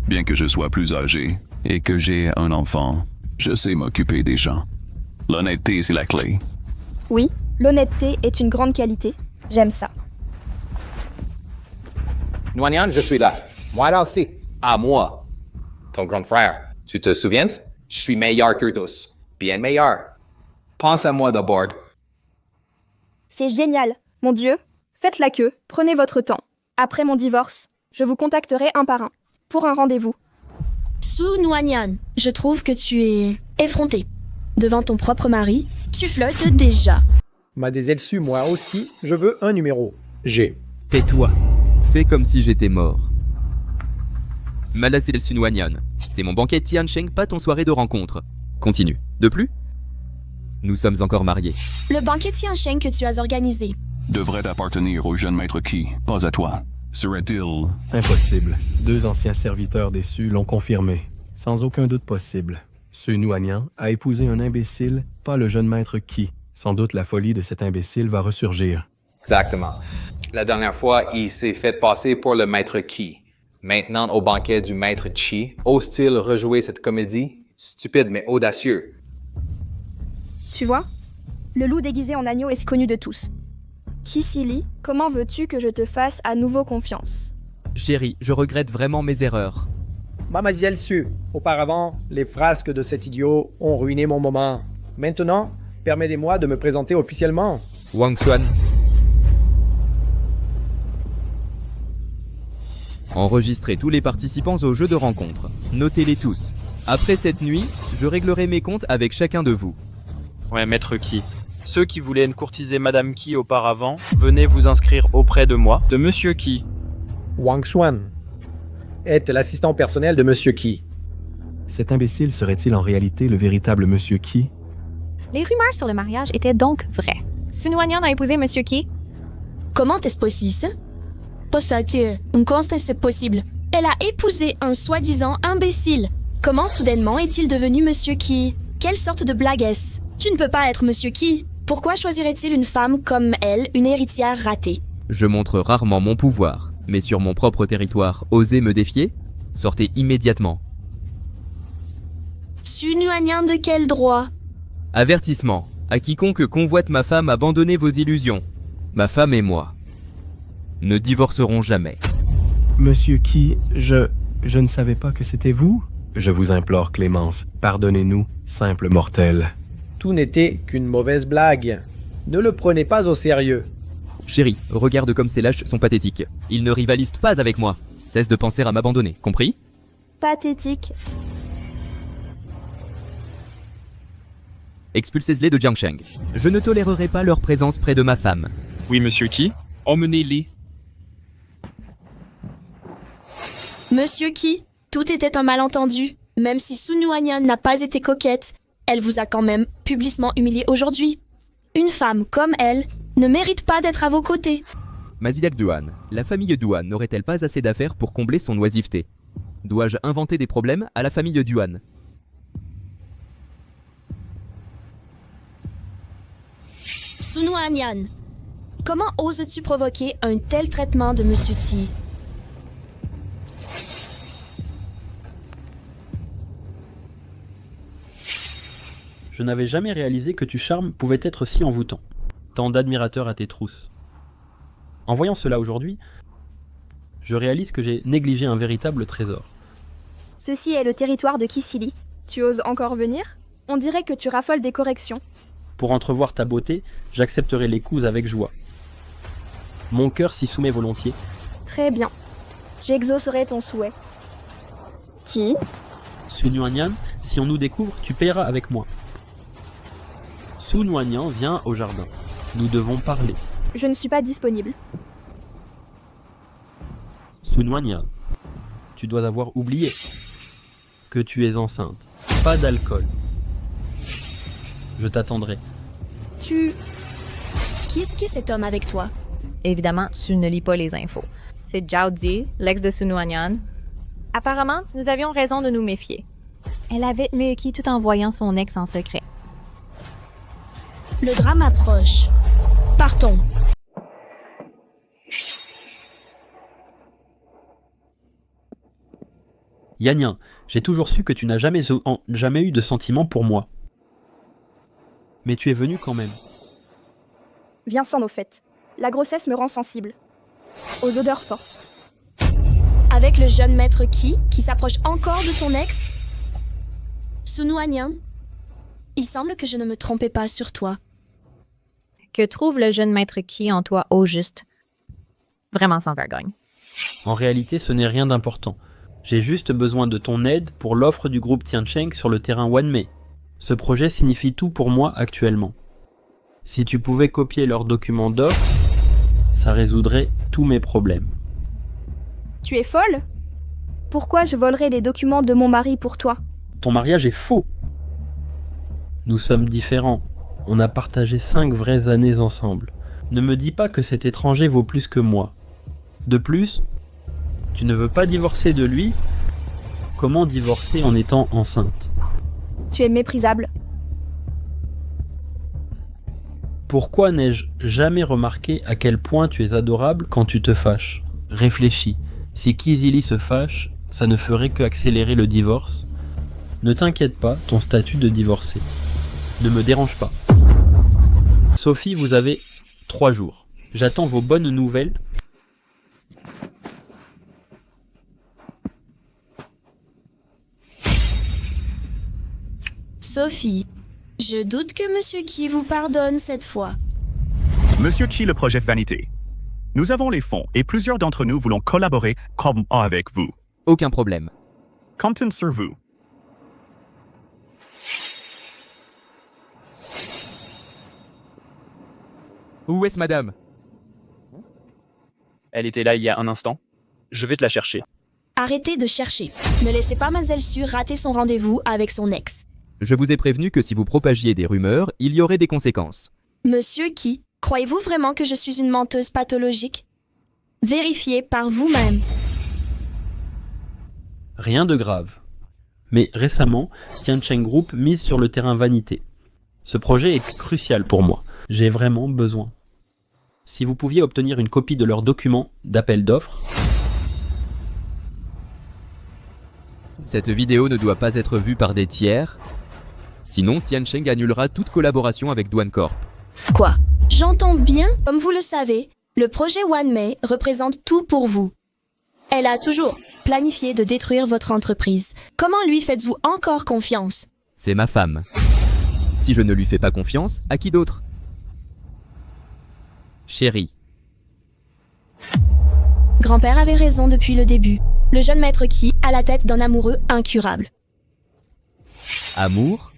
Bien que je sois plus âgé et que j'ai un enfant, je sais m'occuper des gens. L'honnêteté, c'est la clé. Oui, l'honnêteté est une grande qualité. J'aime ça. Nuanyan, je suis là. Moi aussi. À moi. Ton grand frère. Tu te souviens? Je suis meilleur que tous. Bien meilleur. Pense à moi d'abord. C'est génial. Mon Dieu, faites la queue, prenez votre temps. Après mon divorce, je vous contacterai un par un. Pour un rendez-vous. Su Nuanyan, je trouve que tu es effronté. Devant ton propre mari, tu flirtes déjà. Mademoiselle Su, moi aussi, je veux un numéro. G. Tais-toi. Fais comme si j'étais mort. Mademoiselle Su Nuanyan, c'est mon banquet Tiancheng, pas ton soirée de rencontre. Continue. De plus? Nous sommes encore mariés. Le banquet Tiancheng que tu as organisé devrait appartenir au jeune maître Qi, pas à toi. Serait-il... Impossible. 2 anciens serviteurs déçus l'ont confirmé. Sans aucun doute possible. Su Nuanyan a épousé un imbécile, pas le jeune maître Qi. Sans doute la folie de cet imbécile va ressurgir. Exactement. La dernière fois, il s'est fait passer pour le maître Qi. Maintenant, au banquet du maître Qi, ose-t-il rejouer cette comédie? Stupide mais audacieux. Tu vois, le loup déguisé en agneau est connu de tous. Kisili, comment veux-tu que je te fasse à nouveau confiance? Chérie, je regrette vraiment mes erreurs. Mademoiselle Su, auparavant, les frasques de cet idiot ont ruiné mon moment. Maintenant, permettez-moi de me présenter officiellement. Wang Xuan. Enregistrez tous les participants au jeu de rencontre. Notez-les tous. Après cette nuit, je réglerai mes comptes avec chacun de vous. Ouais, maître Qi. Ceux qui voulaient courtiser Madame Qi auparavant, venez vous inscrire auprès de moi, de Monsieur Qi. Wang Xuan est l'assistant personnel de Monsieur Qi. Cet imbécile serait-il en réalité le véritable Monsieur Qi? Les rumeurs sur le mariage étaient donc vraies. Sun Wanyan a épousé Monsieur Qi. Comment est-ce possible? Pas ça, comment c'est possible? Elle a épousé un soi-disant imbécile. Comment soudainement est-il devenu Monsieur Qi? Quelle sorte de blague est-ce? Tu ne peux pas être Monsieur Qi. Pourquoi choisirait-il une femme comme elle, une héritière ratée? Je montre rarement mon pouvoir, mais sur mon propre territoire, osez me défier? Sortez immédiatement. Sun Wanyan de quel droit? Avertissement. À quiconque convoite ma femme, abandonnez vos illusions. Ma femme et moi ne divorcerons jamais. Monsieur Qi, je ne savais pas que c'était vous. Je vous implore clémence, pardonnez-nous, simple mortel. Tout n'était qu'une mauvaise blague. Ne le prenez pas au sérieux. Chérie, regarde comme ces lâches sont pathétiques. Ils ne rivalisent pas avec moi. Cesse de penser à m'abandonner, compris? Pathétique. Expulsez-les de Jiangsheng. Je ne tolérerai pas leur présence près de ma femme. Oui, Monsieur Qi, emmenez-les. Monsieur Qi, tout était un malentendu. Même si Sun Wanyan n'a pas été coquette, elle vous a quand même publiquement humilié aujourd'hui. Une femme comme elle ne mérite pas d'être à vos côtés. Mazilak Duan, la famille Duan n'aurait-elle pas assez d'affaires pour combler son oisiveté? Dois-je inventer des problèmes à la famille Duan? Sun Wanyan, comment oses-tu provoquer un tel traitement de Monsieur Qi? Je n'avais jamais réalisé que tu charmes pouvait être si envoûtant. Tant d'admirateurs à tes trousses. En voyant cela aujourd'hui, je réalise que j'ai négligé un véritable trésor. Ceci est le territoire de Kisili. Tu oses encore venir? On dirait que tu raffoles des corrections. Pour entrevoir ta beauté, j'accepterai les coups avec joie. Mon cœur s'y soumet volontiers. Très bien. J'exaucerai ton souhait. Qui? Sun Wanyan, si on nous découvre, tu paieras avec moi. Sun Wanyan vient au jardin. Nous devons parler. Je ne suis pas disponible. Sun Wanyan, tu dois avoir oublié que tu es enceinte. Pas d'alcool. Je t'attendrai. Qui est cet homme avec toi? Évidemment, tu ne lis pas les infos. C'est Zhao Di, l'ex de Sun Wanyan. Apparemment, nous avions raison de nous méfier. Elle avait Meuki tout en voyant son ex en secret. Le drame approche. Partons. Yanyan, j'ai toujours su que tu n'as jamais eu de sentiments pour moi. Mais tu es venu quand même. Viens sans nos fêtes. La grossesse me rend sensible. Aux odeurs fortes. Avec le jeune maître qui s'approche encore de ton ex? Sun Wanyan, il semble que je ne me trompais pas sur toi. Que trouve le jeune maître Qi en toi au juste? Vraiment sans vergogne. En réalité, ce n'est rien d'important. J'ai juste besoin de ton aide pour l'offre du groupe Tiancheng sur le terrain Wanmei. Ce projet signifie tout pour moi actuellement. Si tu pouvais copier leurs documents d'offre, ça résoudrait tous mes problèmes. Tu es folle? Pourquoi je volerais les documents de mon mari pour toi? Ton mariage est faux. Nous sommes différents. On a partagé 5 vraies années ensemble. Ne me dis pas que cet étranger vaut plus que moi. De plus, tu ne veux pas divorcer de lui? Comment divorcer en étant enceinte? Tu es méprisable. Pourquoi n'ai-je jamais remarqué à quel point tu es adorable quand tu te fâches? Réfléchis. Si Kisili se fâche, ça ne ferait que accélérer le divorce. Ne t'inquiète pas, ton statut de divorcé. Ne me dérange pas. Sophie, vous avez 3 jours. J'attends vos bonnes nouvelles. Sophie, je doute que Monsieur Qi vous pardonne cette fois. Monsieur Qi, le projet Vanité. Nous avons les fonds et plusieurs d'entre nous voulons collaborer avec vous. Aucun problème. Comptons sur vous. Où est-ce madame? Elle était là il y a un instant. Je vais te la chercher. Arrêtez de chercher. Ne laissez pas Mademoiselle Sue rater son rendez-vous avec son ex. Je vous ai prévenu que si vous propagiez des rumeurs, il y aurait des conséquences. Monsieur qui? Croyez-vous vraiment que je suis une menteuse pathologique? Vérifiez par vous-même. Rien de grave. Mais récemment, Tiancheng Group mise sur le terrain vanité. Ce projet est crucial pour moi. J'ai vraiment besoin. Si vous pouviez obtenir une copie de leurs documents d'appel d'offres... Cette vidéo ne doit pas être vue par des tiers. Sinon, Tiancheng annulera toute collaboration avec Douane Corp. Quoi? J'entends bien, comme vous le savez, le projet Wanmei représente tout pour vous. Elle a toujours planifié de détruire votre entreprise. Comment lui faites-vous encore confiance? C'est ma femme. Si je ne lui fais pas confiance, à qui d'autre? Chérie. Grand-père avait raison depuis le début. Le jeune maître qui a la tête d'un amoureux incurable. Amour?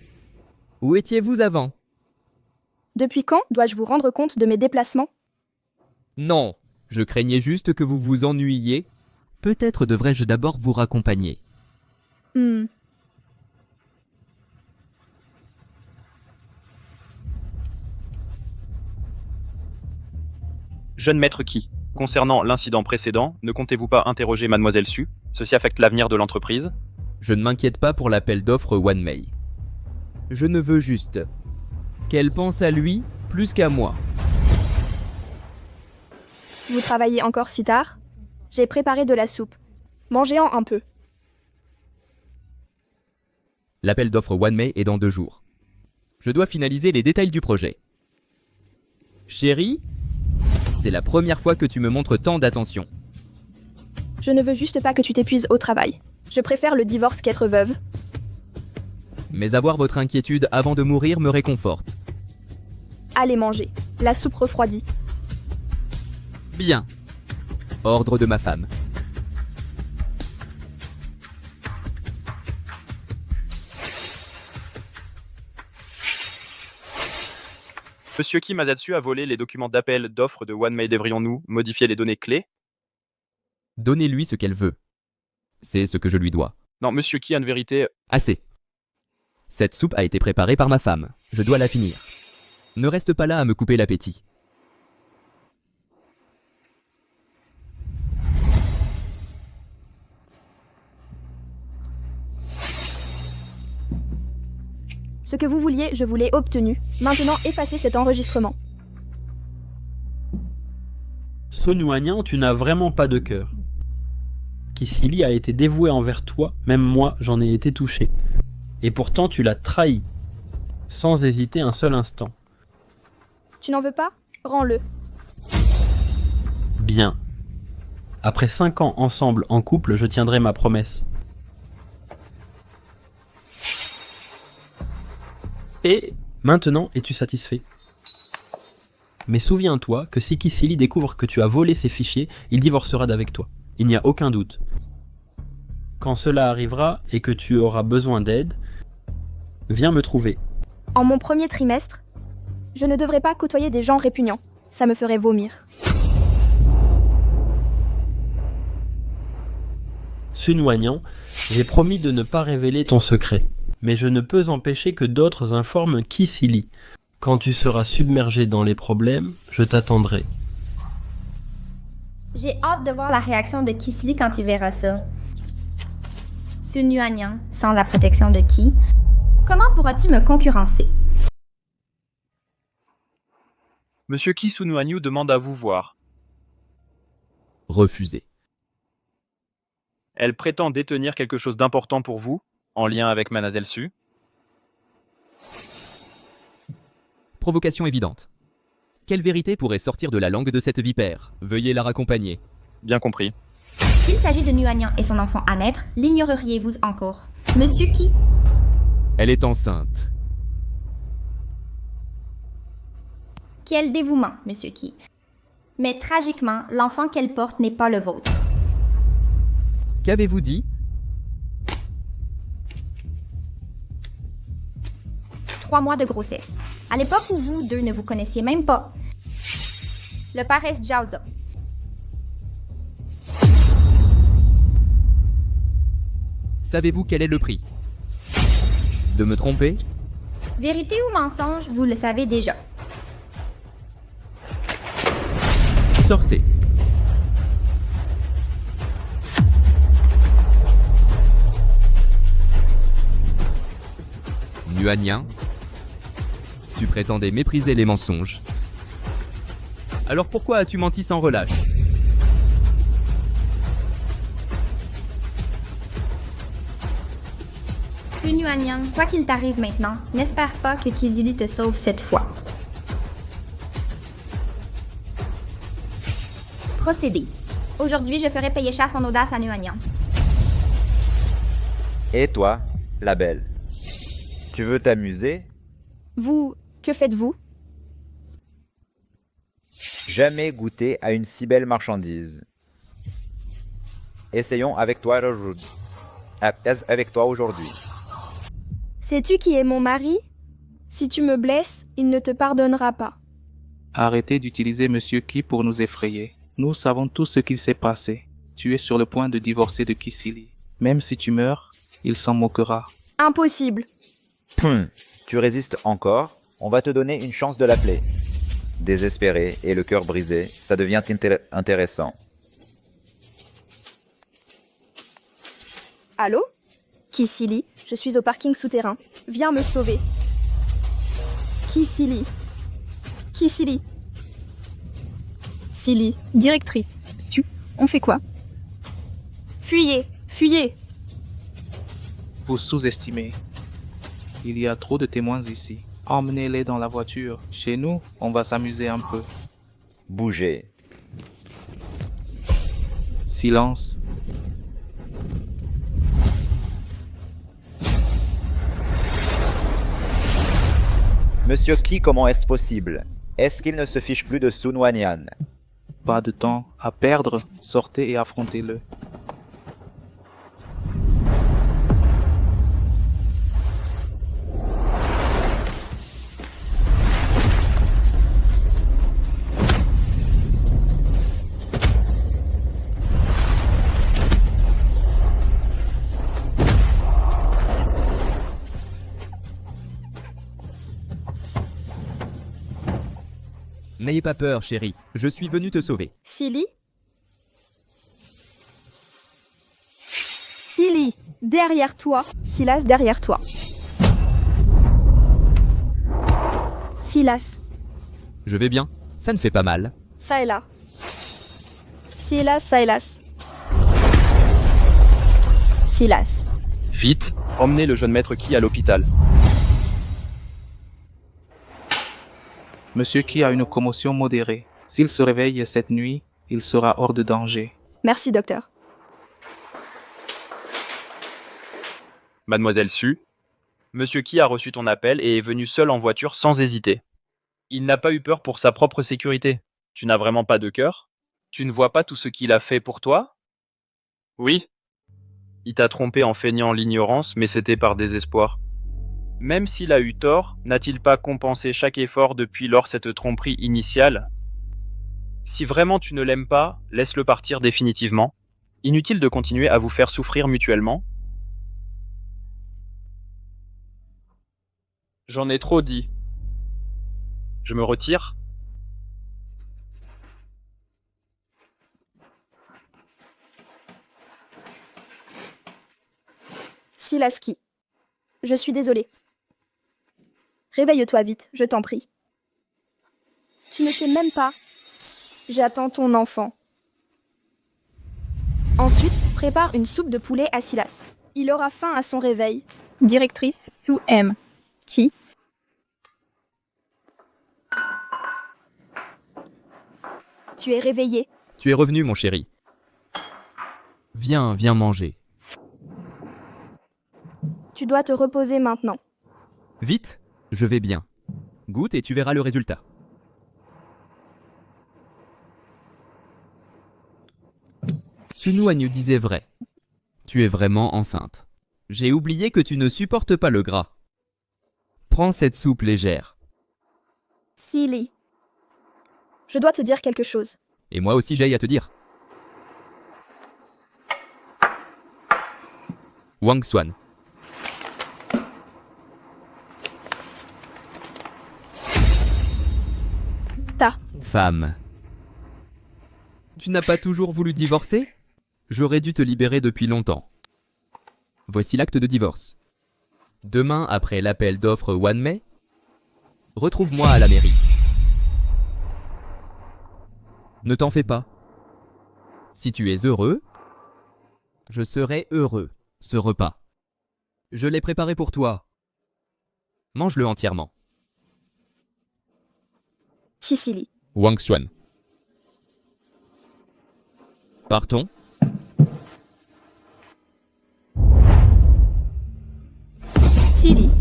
Où étiez-vous avant? Depuis quand dois-je vous rendre compte de mes déplacements? Non, je craignais juste que vous vous ennuyiez. Peut-être devrais-je d'abord vous raccompagner. Jeune maître qui? Concernant l'incident précédent, ne comptez-vous pas interroger Mademoiselle Sue? Ceci affecte l'avenir de l'entreprise. Je ne m'inquiète pas pour l'appel d'offres Wanmei. Je ne veux juste qu'elle pense à lui plus qu'à moi. Vous travaillez encore si tard? J'ai préparé de la soupe. Mangez-en un peu. L'appel d'offres Wanmei est dans 2 jours. Je dois finaliser les détails du projet. Chérie, c'est la première fois que tu me montres tant d'attention. Je ne veux juste pas que tu t'épuises au travail. Je préfère le divorce qu'être veuve. Mais avoir votre inquiétude avant de mourir me réconforte. Allez manger. La soupe refroidit. Bien. Ordre de ma femme. Monsieur Ki Masasu a volé les documents d'appel d'offres de Wanmei, devrions-nous modifier les données clés? Donnez-lui ce qu'elle veut. C'est ce que je lui dois. Non, Monsieur Ki, en vérité... Assez. Cette soupe a été préparée par ma femme. Je dois la finir. Ne reste pas là à me couper l'appétit. Ce que vous vouliez, je vous l'ai obtenu. Maintenant, effacez cet enregistrement. Sonuanian, tu n'as vraiment pas de cœur. Kisili a été dévoué envers toi, même moi, j'en ai été touché. Et pourtant, tu l'as trahi, sans hésiter un seul instant. Tu n'en veux pas? Rends-le. Bien. Après 5 ans ensemble en couple, je tiendrai ma promesse. Et maintenant, es-tu satisfait? Mais souviens-toi que si Kisili découvre que tu as volé ses fichiers, il divorcera d'avec toi. Il n'y a aucun doute. Quand cela arrivera et que tu auras besoin d'aide, viens me trouver. En mon premier trimestre, je ne devrais pas côtoyer des gens répugnants. Ça me ferait vomir. Sunuanian, j'ai promis de ne pas révéler ton secret. Mais je ne peux empêcher que d'autres informent Kisili. Quand tu seras submergé dans les problèmes, je t'attendrai. J'ai hâte de voir la réaction de Kisili quand il verra ça. Sunuanian, sans la protection de qui? Comment pourras-tu me concurrencer? Monsieur Ki Sunuaniu demande à vous voir. Refusé. Elle prétend détenir quelque chose d'important pour vous, en lien avec Mademoiselle Sue. Provocation évidente. Quelle vérité pourrait sortir de la langue de cette vipère? Veuillez la raccompagner. Bien compris. S'il s'agit de Nuanian et son enfant à naître, l'ignoreriez-vous encore? Monsieur Ki? Elle est enceinte. Quel dévouement, Monsieur Ki. Mais tragiquement, l'enfant qu'elle porte n'est pas le vôtre. Qu'avez-vous dit? 3 mois de grossesse. À l'époque où vous deux ne vous connaissiez même pas. Le Pares Jauza. Savez-vous quel est le prix? De me tromper? Vérité ou mensonge, vous le savez déjà. Sortez. Nuanien, tu prétendais mépriser les mensonges. Alors pourquoi as-tu menti sans relâche? Sunuanyan, quoi qu'il t'arrive maintenant, n'espère pas que Kizili te sauve cette fois. Procédez. Aujourd'hui, je ferai payer cher son audace à Nuanyan. Et toi, la belle? Tu veux t'amuser? Vous, que faites-vous? Jamais goûté à une si belle marchandise. Essayons avec toi aujourd'hui. Sais-tu qui est mon mari? Si tu me blesses, il ne te pardonnera pas. Arrêtez d'utiliser Monsieur Ki pour nous effrayer. Nous savons tout ce qu'il s'est passé. Tu es sur le point de divorcer de Kisili. Même si tu meurs, il s'en moquera. Impossible. Tu résistes encore? On va te donner une chance de l'appeler. Désespéré et le cœur brisé, ça devient intéressant. Allô? Kisili, je suis au parking souterrain. Viens me sauver. Kisili. Kisili. Silly. Directrice. Su. On fait quoi? Fuyez. Fuyez. Vous sous-estimez. Il y a trop de témoins ici. Emmenez-les dans la voiture. Chez nous, on va s'amuser un peu. Bougez. Silence. Monsieur Ki, comment est-ce possible? Est-ce qu'il ne se fiche plus de Sunuanyan? Pas de temps à perdre. Sortez et affrontez-le. N'ayez pas peur, chérie. Je suis venu te sauver. Silly? Silly, derrière toi. Silas, derrière toi. Silas, Je vais bien. Ça ne fait pas mal. ça et là. Silas, ça et là. Silas. Vite, emmenez le jeune maître Ki à l'hôpital. Monsieur Ki a une commotion modérée. S'il se réveille cette nuit, il sera hors de danger. Merci, docteur. Mademoiselle Su, Monsieur Ki a reçu ton appel et est venu seul en voiture sans hésiter. Il n'a pas eu peur pour sa propre sécurité. Tu n'as vraiment pas de cœur? Tu ne vois pas tout ce qu'il a fait pour toi? Oui. Il t'a trompé en feignant l'ignorance, mais c'était par désespoir. Même s'il a eu tort, n'a-t-il pas compensé chaque effort depuis lors cette tromperie initiale? Si vraiment tu ne l'aimes pas, laisse-le partir définitivement. Inutile de continuer à vous faire souffrir mutuellement. J'en ai trop dit. Je me retire. Silaski. Je suis désolée. Réveille-toi vite, je t'en prie. Tu ne sais même pas. J'attends ton enfant. Ensuite, prépare une soupe de poulet à Silas. Il aura faim à son réveil. Directrice sous M. Qui? Tu es réveillé. Tu es revenu, mon chéri. Viens, viens manger. Tu dois te reposer maintenant. Vite, je vais bien. Goûte et tu verras le résultat. Sunuanyu disait vrai. Tu es vraiment enceinte. J'ai oublié que tu ne supportes pas le gras. Prends cette soupe légère. Silly. Je dois te dire quelque chose. Et moi aussi j'ai à te dire. Wang Xuan. Ta. Femme. Tu n'as pas toujours voulu divorcer? J'aurais dû te libérer depuis longtemps. Voici l'acte de divorce. Demain, après l'appel d'offres Wan Mei, retrouve-moi à la mairie. Ne t'en fais pas. Si tu es heureux, je serai heureux, ce repas. Je l'ai préparé pour toi. Mange-le entièrement. Sicily. Wang Xuan. Partons. Silly.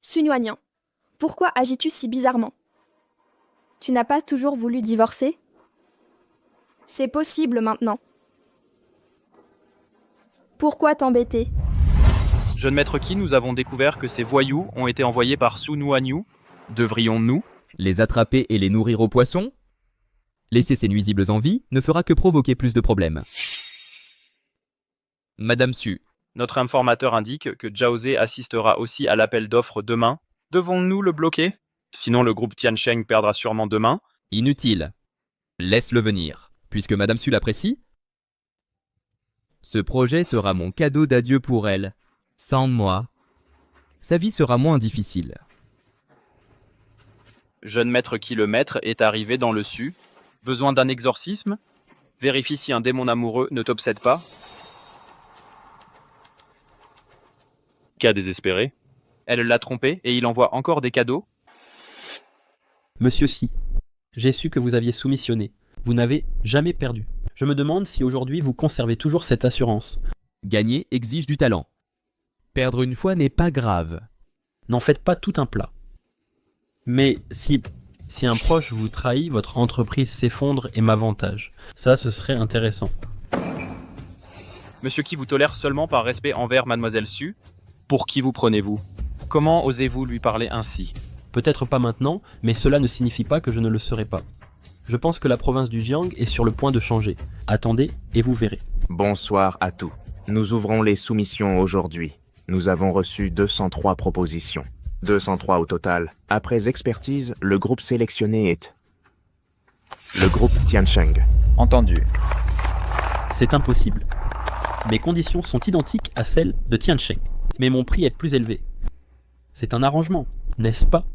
Sunuanian, pourquoi agis-tu si bizarrement? Tu n'as pas toujours voulu divorcer? C'est possible maintenant. Pourquoi t'embêter? Jeune maître Qi, nous avons découvert que ces voyous ont été envoyés par Su Nuanyu. Devrions-nous les attraper et les nourrir aux poissons? Laisser ces nuisibles en vie ne fera que provoquer plus de problèmes. Madame Su. Notre informateur indique que Zhao Ze assistera aussi à l'appel d'offres demain. Devons-nous le bloquer? Sinon le groupe Tiansheng perdra sûrement demain. Inutile. Laisse-le venir. Puisque Madame Su l'apprécie, ce projet sera mon cadeau d'adieu pour elle. Sans moi, sa vie sera moins difficile. Jeune maître Qi le maître est arrivé dans le Su. Besoin d'un exorcisme? Vérifie si un démon amoureux ne t'obsède pas. Cas désespéré. Elle l'a trompé et il envoie encore des cadeaux. Monsieur Si, j'ai su que vous aviez soumissionné. Vous n'avez jamais perdu. Je me demande si aujourd'hui vous conservez toujours cette assurance. Gagner exige du talent. Perdre une fois n'est pas grave. N'en faites pas tout un plat. Mais si un proche vous trahit, votre entreprise s'effondre et m'avantage. Ça, ce serait intéressant. Monsieur Qi vous tolère seulement par respect envers Mademoiselle Su. Pour qui vous prenez-vous? Comment osez-vous lui parler ainsi? Peut-être pas maintenant, mais cela ne signifie pas que je ne le serai pas. Je pense que la province du Jiang est sur le point de changer. Attendez et vous verrez. Bonsoir à tous. Nous ouvrons les soumissions aujourd'hui. Nous avons reçu 203 propositions. 203 au total. Après expertise, le groupe sélectionné est... le groupe Tiansheng. Entendu. C'est impossible. Mes conditions sont identiques à celles de Tiansheng, mais mon prix est plus élevé. C'est un arrangement, n'est-ce pas?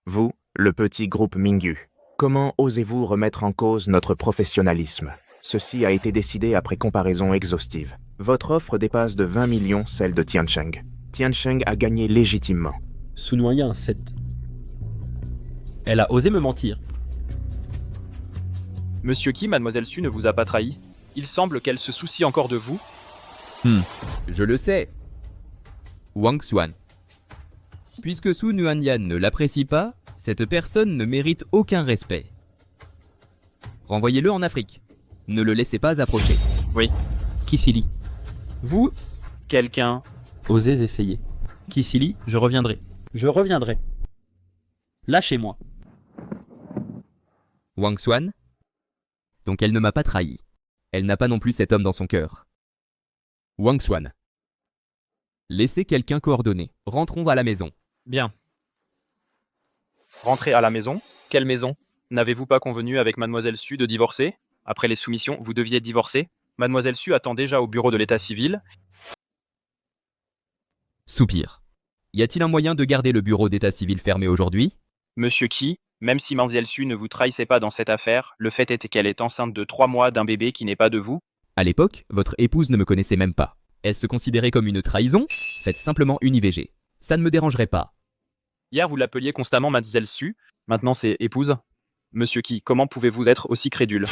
Vous, le petit groupe Mingyu, comment osez-vous remettre en cause notre professionnalisme? Ceci a été décidé après comparaison exhaustive. Votre offre dépasse de 20 millions celle de Tiansheng. Tiansheng a gagné légitimement. Sunuyan 7. Elle a osé me mentir. Monsieur Qi, Mademoiselle Su ne vous a pas trahi. Il semble qu'elle se soucie encore de vous. Je le sais. Wang Xuan. Puisque Su Nuanyan ne l'apprécie pas, cette personne ne mérite aucun respect. Renvoyez-le en Afrique. Ne le laissez pas approcher. Oui. Kisili. Vous, quelqu'un, osez essayer. Kisili, je reviendrai. Je reviendrai. Lâchez-moi. Wang Xuan. Donc elle ne m'a pas trahi. Elle n'a pas non plus cet homme dans son cœur. Wang Xuan. Laissez quelqu'un coordonner. Rentrons à la maison. Bien. Rentrez à la maison? Quelle maison? N'avez-vous pas convenu avec Mademoiselle Su de divorcer? Après les soumissions, vous deviez divorcer? Mademoiselle Su attend déjà au bureau de l'état civil. Soupir. Y a-t-il un moyen de garder le bureau d'état civil fermé aujourd'hui? Monsieur Qi, même si Mademoiselle Su ne vous trahissait pas dans cette affaire, le fait est qu'elle est enceinte de 3 mois d'un bébé qui n'est pas de vous. À l'époque, votre épouse ne me connaissait même pas. Est-ce se considérait comme une trahison? Faites simplement une IVG. Ça ne me dérangerait pas. Hier, vous l'appeliez constamment Mademoiselle Su. Maintenant, c'est épouse. Monsieur Qi, comment pouvez-vous être aussi crédule?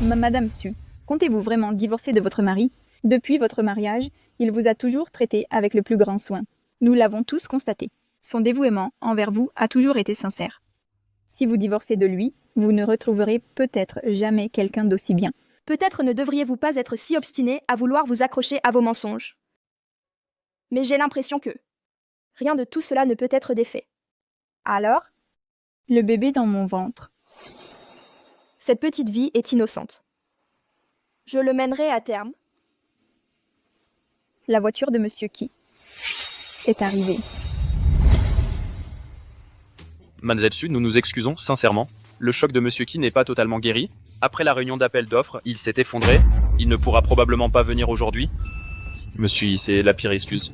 Madame Su, comptez-vous vraiment divorcer de votre mari? Depuis votre mariage, il vous a toujours traité avec le plus grand soin. Nous l'avons tous constaté. Son dévouement envers vous a toujours été sincère. Si vous divorcez de lui, vous ne retrouverez peut-être jamais quelqu'un d'aussi bien. Peut-être ne devriez-vous pas être si obstiné à vouloir vous accrocher à vos mensonges. Mais j'ai l'impression que rien de tout cela ne peut être défait. Alors, le bébé dans mon ventre. Cette petite vie est innocente. Je le mènerai à terme. La voiture de Monsieur Key est arrivée. Mademoiselle Su, nous nous excusons sincèrement. Le choc de Monsieur Key n'est pas totalement guéri. Après la réunion d'appel d'offres, il s'est effondré. Il ne pourra probablement pas venir aujourd'hui. Monsieur, c'est la pire excuse.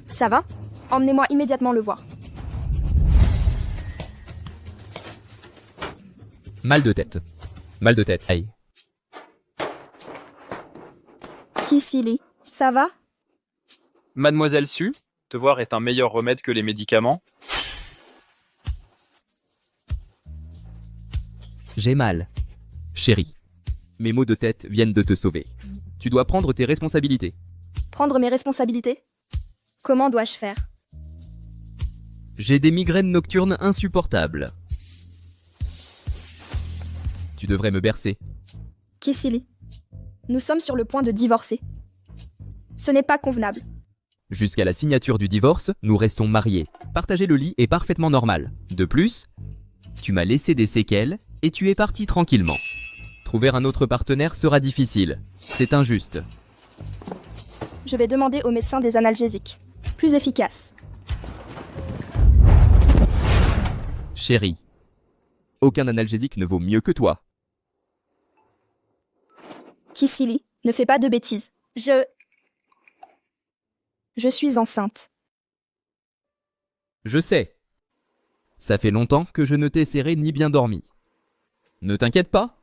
Ça va? Emmenez-moi immédiatement le voir. Mal de tête. Mal de tête. Aïe. Cicely, ça va? Mademoiselle Su, te voir est un meilleur remède que les médicaments. J'ai mal. Chérie, mes maux de tête viennent de te sauver. Tu dois prendre tes responsabilités. Prendre mes responsabilités? Comment dois-je faire? J'ai des migraines nocturnes insupportables. Tu devrais me bercer. Cicely, nous sommes sur le point de divorcer. Ce n'est pas convenable. Jusqu'à la signature du divorce, nous restons mariés. Partager le lit est parfaitement normal. De plus, tu m'as laissé des séquelles et tu es parti tranquillement. Trouver un autre partenaire sera difficile. C'est injuste. Je vais demander au médecin des analgésiques. Plus efficaces. Chérie, aucun analgésique ne vaut mieux que toi. Cicely, ne fais pas de bêtises. Je suis enceinte. Je sais. Ça fait longtemps que je ne t'ai serré ni bien dormi. Ne t'inquiète pas.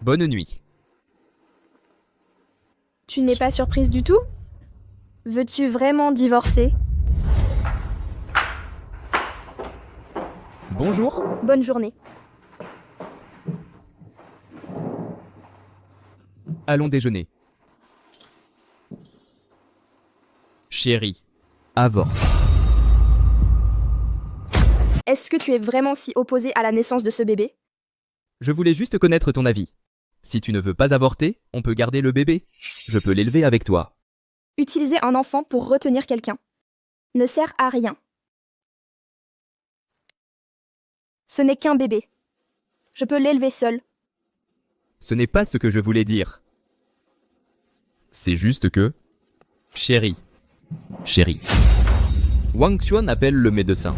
Bonne nuit. Tu n'es pas surprise du tout? Veux-tu vraiment divorcer? Bonjour. Bonne journée. Allons déjeuner. Chérie, avorte. Est-ce que tu es vraiment si opposée à la naissance de ce bébé? Je voulais juste connaître ton avis. Si tu ne veux pas avorter, on peut garder le bébé. Je peux l'élever avec toi. Utiliser un enfant pour retenir quelqu'un ne sert à rien. Ce n'est qu'un bébé. Je peux l'élever seule. Ce n'est pas ce que je voulais dire. C'est juste que... Chérie. Wang Xuan appelle le médecin.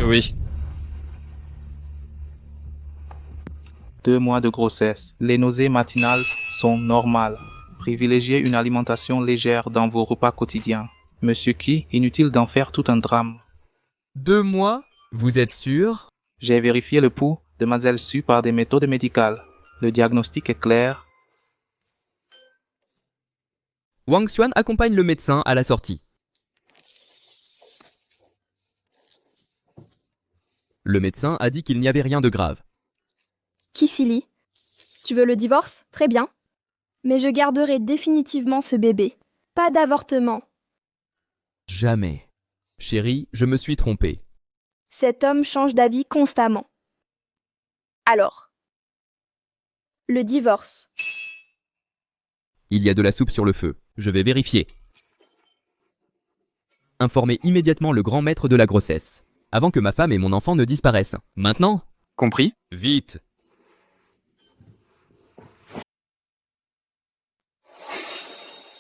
Oui. 2 mois de grossesse. Les nausées matinales sont normales. Privilégiez une alimentation légère dans vos repas quotidiens. Monsieur Key, inutile d'en faire tout un drame. 2 mois? Vous êtes sûr? J'ai vérifié le pouls de Mademoiselle Su par des méthodes médicales. Le diagnostic est clair. Wang Xuan accompagne le médecin à la sortie. Le médecin a dit qu'il n'y avait rien de grave. Cicely, tu veux le divorce? Très bien. Mais je garderai définitivement ce bébé. Pas d'avortement. Jamais. Chérie, je me suis trompé. Cet homme change d'avis constamment. Alors, le divorce. Il y a de la soupe sur le feu. Je vais vérifier. Informez immédiatement le grand maître de la grossesse. Avant que ma femme et mon enfant ne disparaissent. Maintenant? Compris? Vite!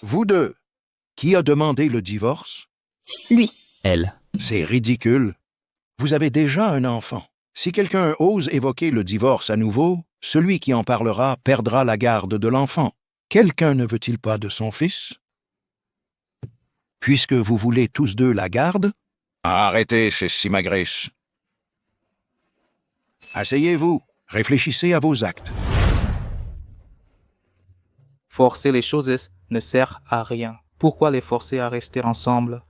Vous deux, qui a demandé le divorce? Lui. Elle. C'est ridicule. Vous avez déjà un enfant. Si quelqu'un ose évoquer le divorce à nouveau, celui qui en parlera perdra la garde de l'enfant. Quelqu'un ne veut-il pas de son fils? Puisque vous voulez tous deux la garde? Arrêtez, chez Simagris. Asseyez-vous, réfléchissez à vos actes. Forcer les choses ne sert à rien. Pourquoi les forcer à rester ensemble?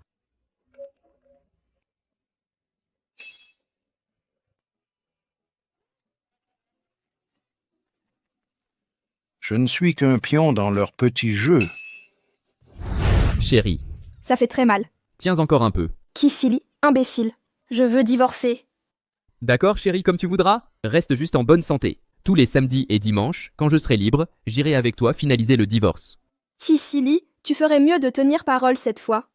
Je ne suis qu'un pion dans leur petit jeu. Chérie, Ça fait très mal. tiens encore un peu. Kissili, imbécile. Je veux divorcer. D'accord, chérie, comme tu voudras. Reste juste en bonne santé. Tous les samedis et dimanches, quand je serai libre, j'irai avec toi finaliser le divorce. Kissili, tu ferais mieux de tenir parole cette fois.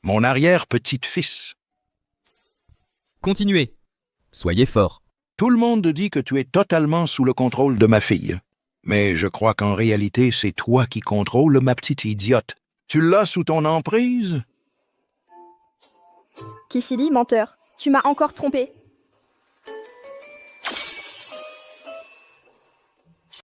Mon arrière-petite-fils. Continuez. Soyez fort. Tout le monde dit que tu es totalement sous le contrôle de ma fille. Mais je crois qu'en réalité, c'est toi qui contrôles ma petite idiote. Tu l'as sous ton emprise? Kissili, menteur. Tu m'as encore trompé.